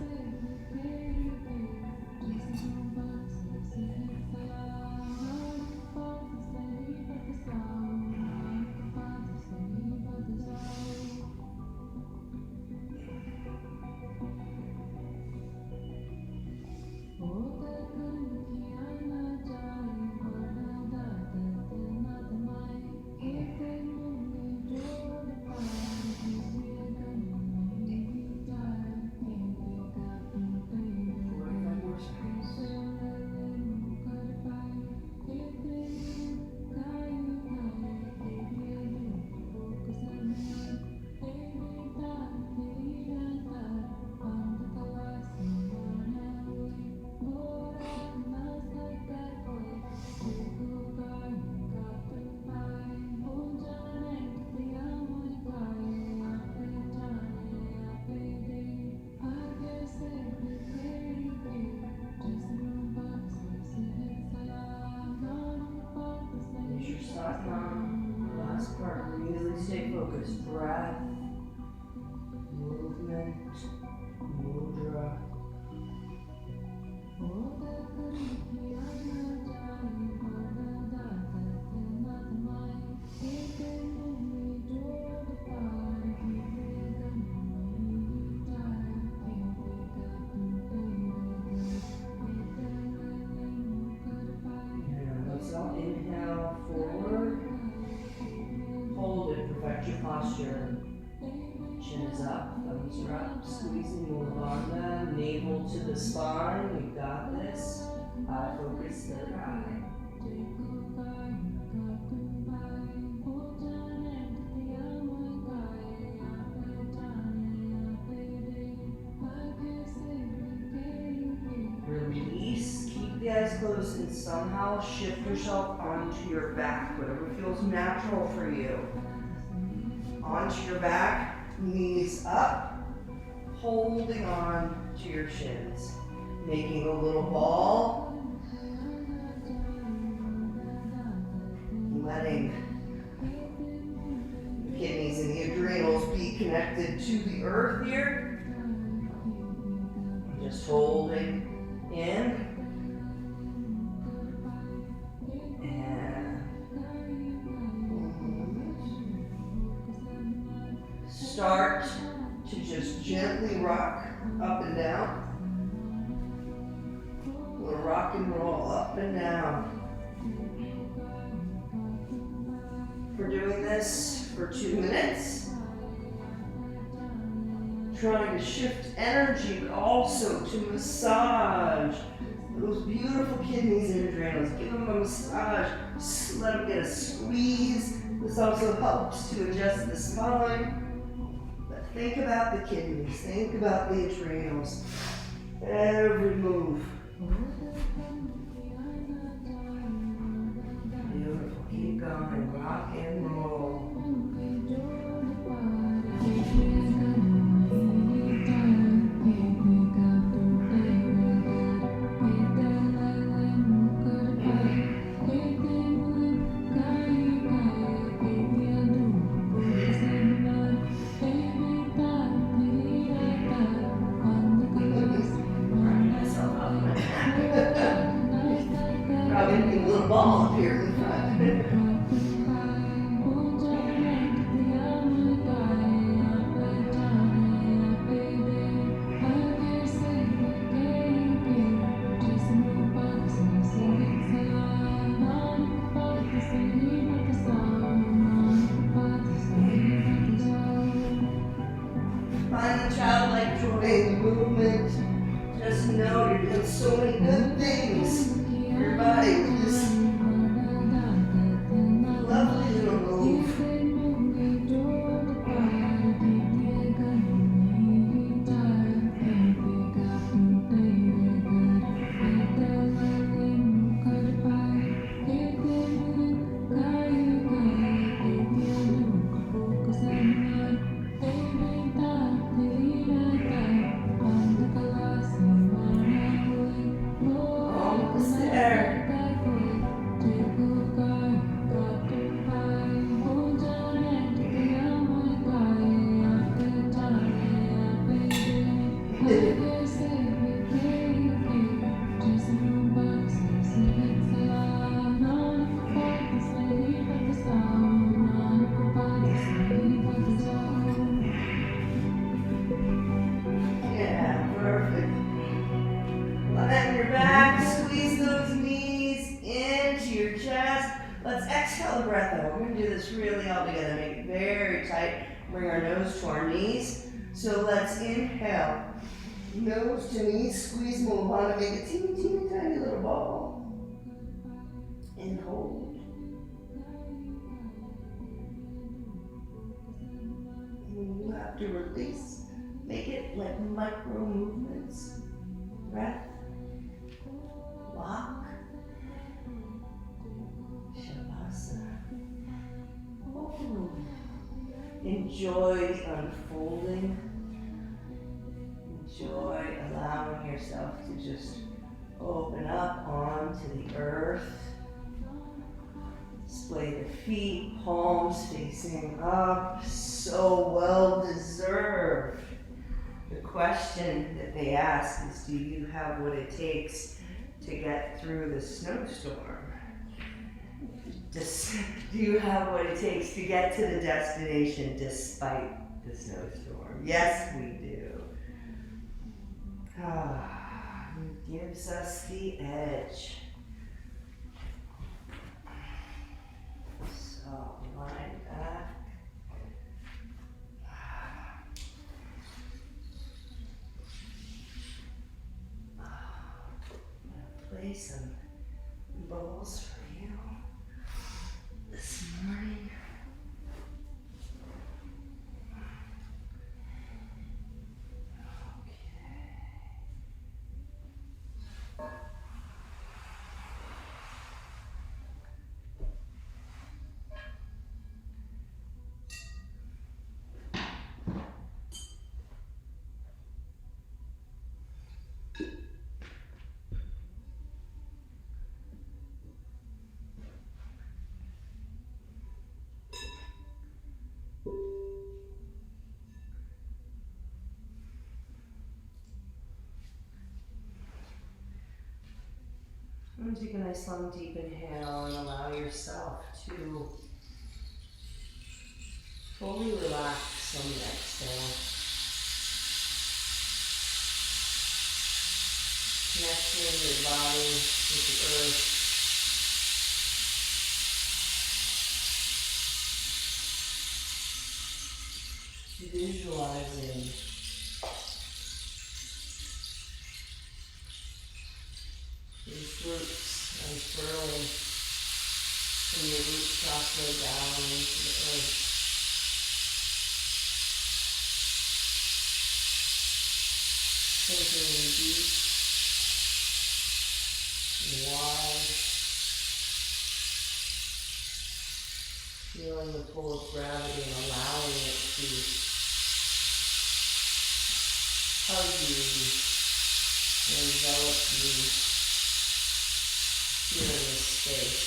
Satnam. Last part, really stay focused. Breath, movement, mudra. Inhale forward, hold it, perfect your posture. Chin is up, thumbs are up, squeezing Mulavandha, navel to the spine, we've got this. Eye focus, third eye. Release, keep the eyes closed and somehow shift yourself onto your back, whatever feels natural for you. Onto your back, knees up, holding on to your shins. Making a little ball. Letting the kidneys and the adrenals be connected to the earth here. Just holding in. Start to just gently rock up and down. We'll rock and roll up and down. We're doing this for 2 minutes. Trying to shift energy, but also to massage those beautiful kidneys and adrenals. Give them a massage. Just let them get a squeeze. This also helps to adjust the spine. Think about the kidneys, think about the adrenals, every move. Beautiful, keep going, rock and roll. Ball up here in front. Find the childlike joy in the movement. Just know you're doing so many good things for your body with this lovely little move. Almost there. Yeah, perfect. Flatten your back, squeeze those knees into your chest. Let's exhale the breath out. We're going to do this really all together. Make it very tight. Bring our nose to our knees. So let's inhale. Nose to knees, squeeze Mulavandha, make a teeny, teeny, tiny little ball. And hold. And you have to release. Make it like micro movements. Breath. Lock. Shavasana. Oh. Enjoy the unfolding. Enjoy allowing yourself to just open up onto the earth. Display the feet, palms facing up, so well deserved. The question that they ask is, do you have what it takes to get through the snowstorm? Do you have what it takes to get to the destination despite the snowstorm? Yes, we do. It gives us the edge. So, lie back. I'm gonna play some bowls for you this morning. And take a nice long deep inhale and allow yourself to fully relax on the exhale. Connecting your body with the earth. Visualizing these roots unfurling from your root chakra down into the earth. Sinking deep and wide. Feeling the pull of gravity and allowing it to hug you and envelop you here in this space.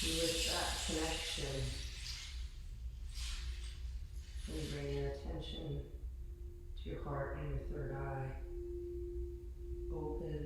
With that connection, we bring your attention to your heart and your third eye. Open.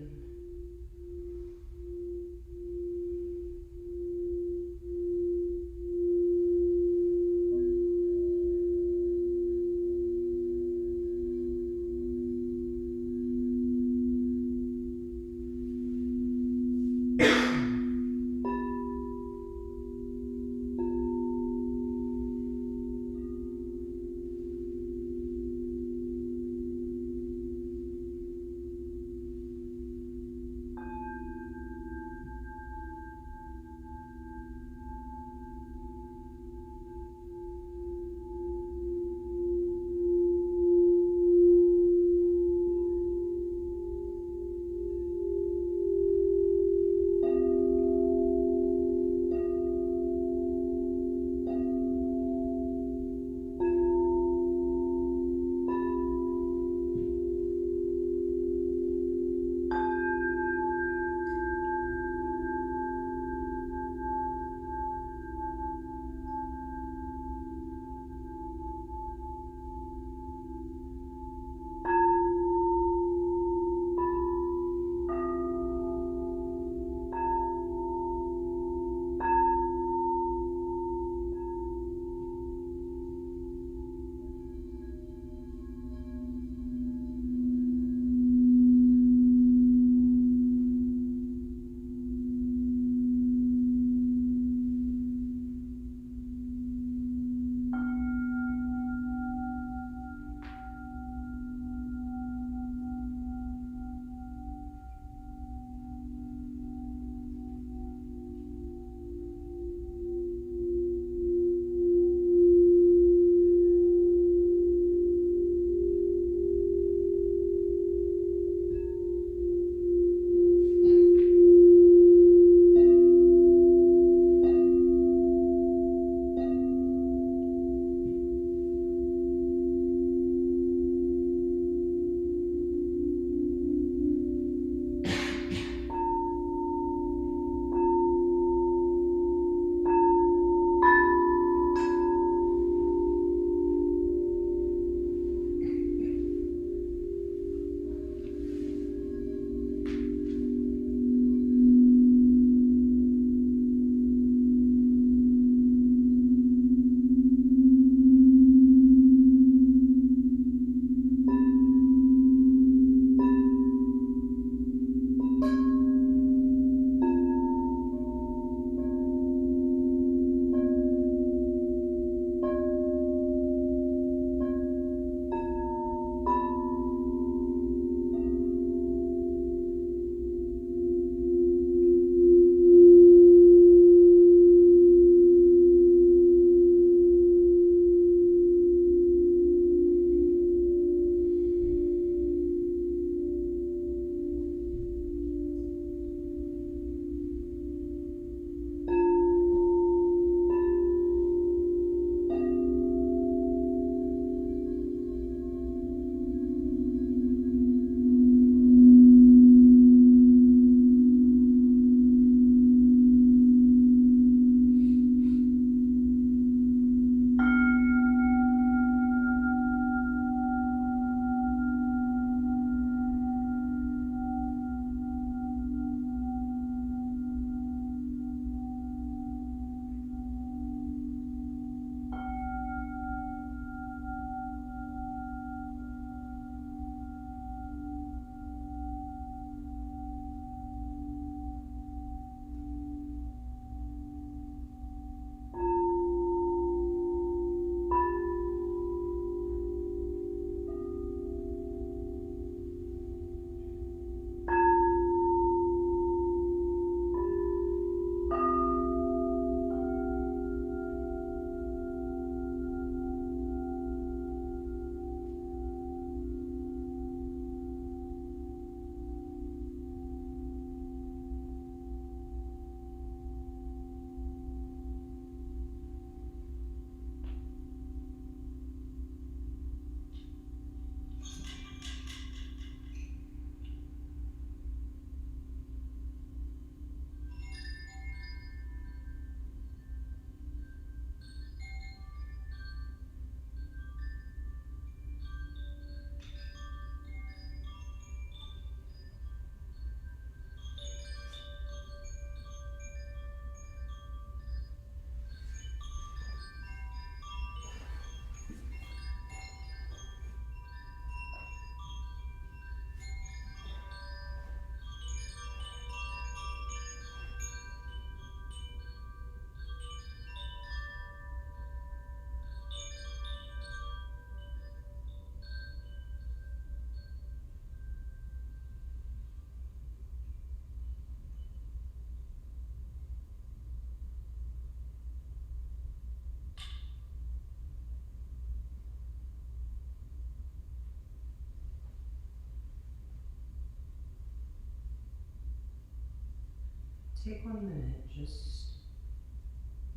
take 1 minute, just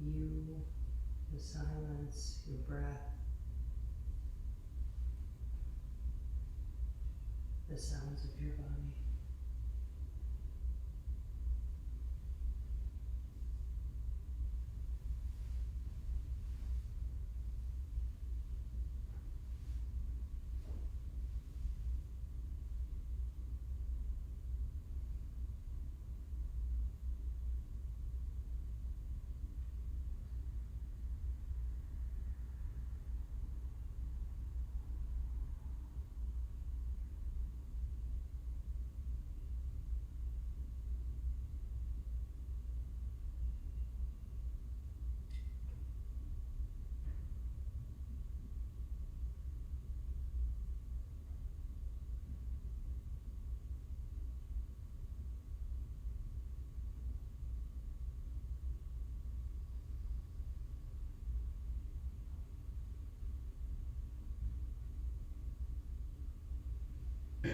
you, the silence, your breath, the sounds of your body. Allow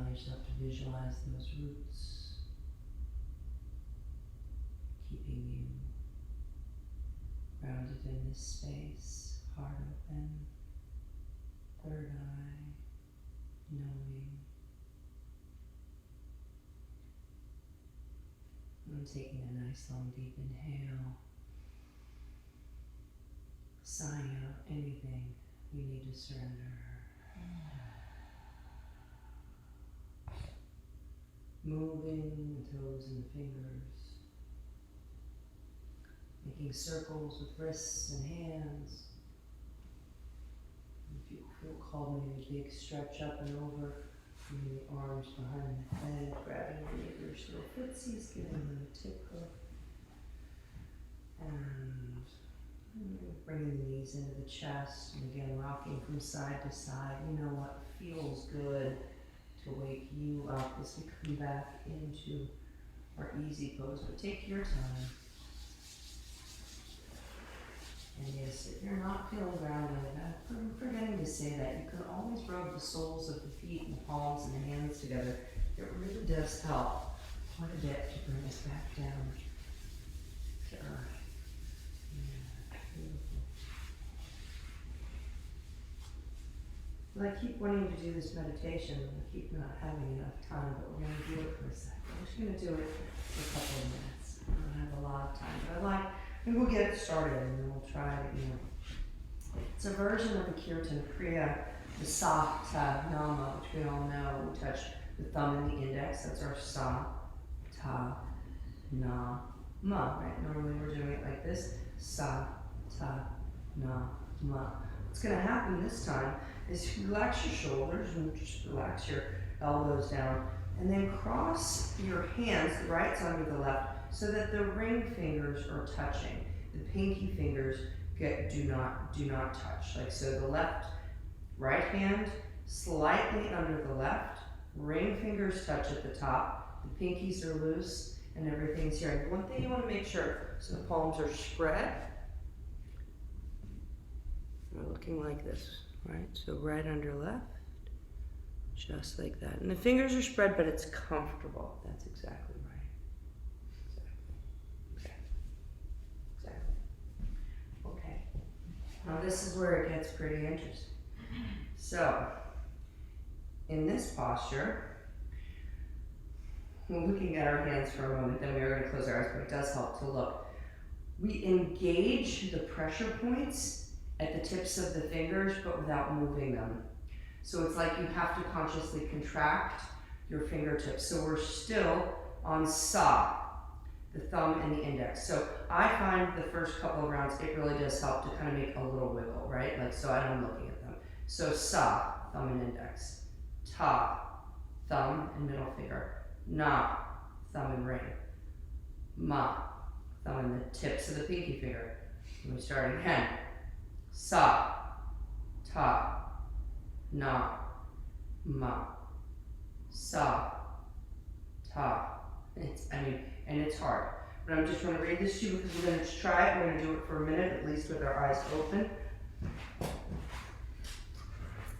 yourself to visualize those roots, keeping you grounded in this space, heart open, third eye, knowing. And taking a nice long deep inhale, sighing out anything you need to surrender. Moving the toes and the fingers, making circles with wrists and hands. If you feel called, maybe a big stretch up and over, bringing the arms behind the head, grabbing your neighbor's little footsies, giving them a tickle. And bringing the knees into the chest, and again rocking from side to side. You know what feels good to wake you up as we come back into our easy pose, but take your time. And yes, if you're not feeling grounded, I'm forgetting to say that, you can always rub the soles of the feet and palms and the hands together. It really does help quite a bit to bring us back down to earth. Well, I keep wanting to do this meditation, and I keep not having enough time, but we're going to do it for a second. I'm just going to do it for a couple of minutes. I don't have a lot of time, but maybe we'll get it started, and then we'll try it again. It's a version of the Kirtan, Kriya, the sa, ta, nama, which we all know. We touch the thumb and the index, that's our sa, ta, na, ma, right? Normally we're doing it like this, sa, ta, na, ma. What's going to happen this time is relax your shoulders and just relax your elbows down, and then cross your hands, the right side or the left, so that the ring fingers are touching. The pinky fingers do not touch. Like so, the right hand slightly under the left, ring fingers touch at the top, the pinkies are loose, and everything's here. And one thing you want to make sure, so the palms are spread. We're looking like this, right? So right under left, just like that. And the fingers are spread, but it's comfortable. That's exactly right. Exactly. Okay. Now this is where it gets pretty interesting. So, in this posture, we're looking at our hands for a moment, then we are going to close our eyes, but it does help to look. We engage the pressure points at the tips of the fingers, but without moving them. So it's like you have to consciously contract your fingertips. So we're still on sa, the thumb and the index. So I find the first couple of rounds, it really does help to kind of make a little wiggle, right? Like, so I'm looking at them. So sa, thumb and index. Ta, thumb and middle finger. Na, thumb and ring. Ma, thumb and the tips of the pinky finger. And we start again. Sa, ta, na, ma. Sa, ta. And it's hard. But I'm just going to read this to you because we're going to try it. We're going to do it for a minute, at least with our eyes open.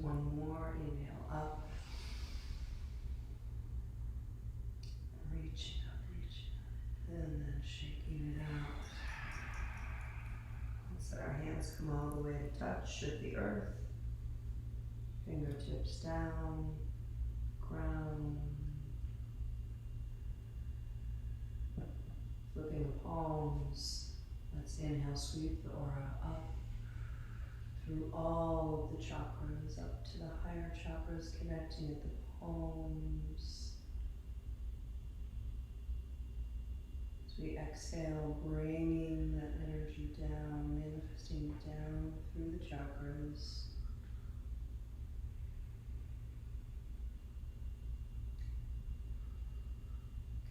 One more, inhale up. Reaching up, and then shaking it out. Let's let our hands come all the way to touch at the earth. Fingertips down, ground. Flipping the palms. Let's inhale, sweep the aura up through all of the chakras, up to the higher chakras, connecting at the palms. As we exhale, bringing that energy down, manifesting down through the chakras.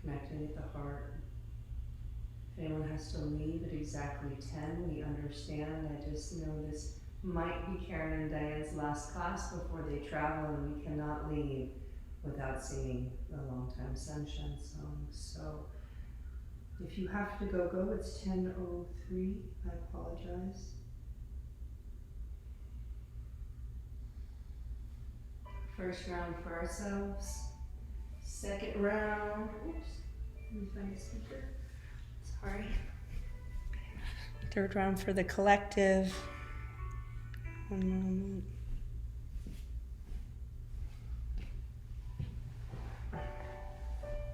Connecting at the heart. If anyone has to leave at exactly 10, we understand. I just know this might be Karen and Diane's last class before they travel, and we cannot leave without singing the Long Time Sunshine song. So if you have to go, go. It's 10:03. I apologize. First round for ourselves. Second round. Oops. Let me find a speaker. Sorry. Third round for the collective. One moment.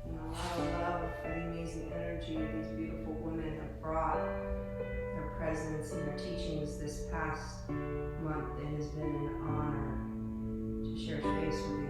And a lot of love for the amazing energy these beautiful women have brought, their presence and their teachings this past month. It has been an honor to share space with you.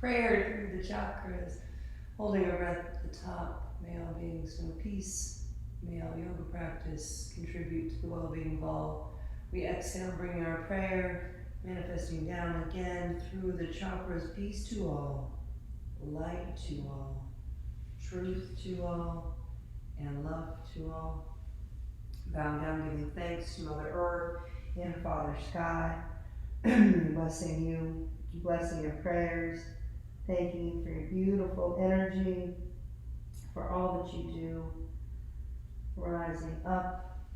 Prayer through the chakras, holding our breath at the top. May all beings know peace. May all yoga practice contribute to the well-being of all. We exhale, bringing our prayer, manifesting down again through the chakras. Peace to all, light to all, truth to all, and love to all. Bowing down, giving thanks to Mother Earth and Father Sky, blessing you, blessing your prayers. Thanking you for your beautiful energy, for all that you do. Rising up,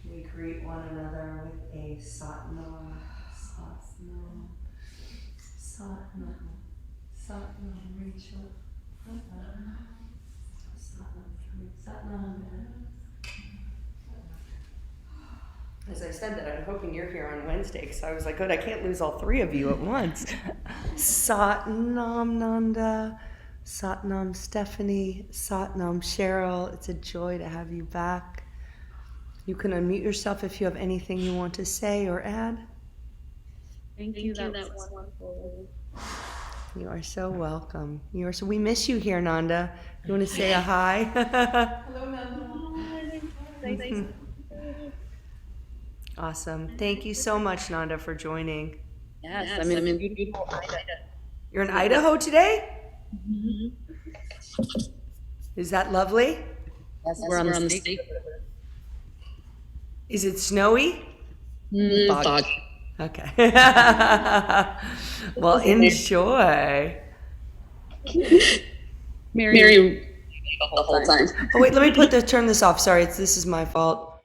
we greet one another with a asana. Satnam. Satnam, Rachel. Satnam. As I said that, I'm hoping you're here on Wednesday, because I was like, good, I can't lose all three of you at once. Satnam Nanda, Satnam Stephanie, Satnam Cheryl. It's a joy to have you back. You can unmute yourself if you have anything you want to say or add. Thank you. That was wonderful. You are so welcome. We miss you here, Nanda. You want to say a hi? Hello, Nanda. Awesome. Thank you so much, Nanda, for joining. Yes, I'm in beautiful Idaho. You're in Idaho today? Mm-hmm. Is that lovely? Yes, we're on the state. Is it snowy? Fog. Okay. Well, enjoy. Mary the whole time. Oh, wait, let me turn this off. Sorry, this is my fault.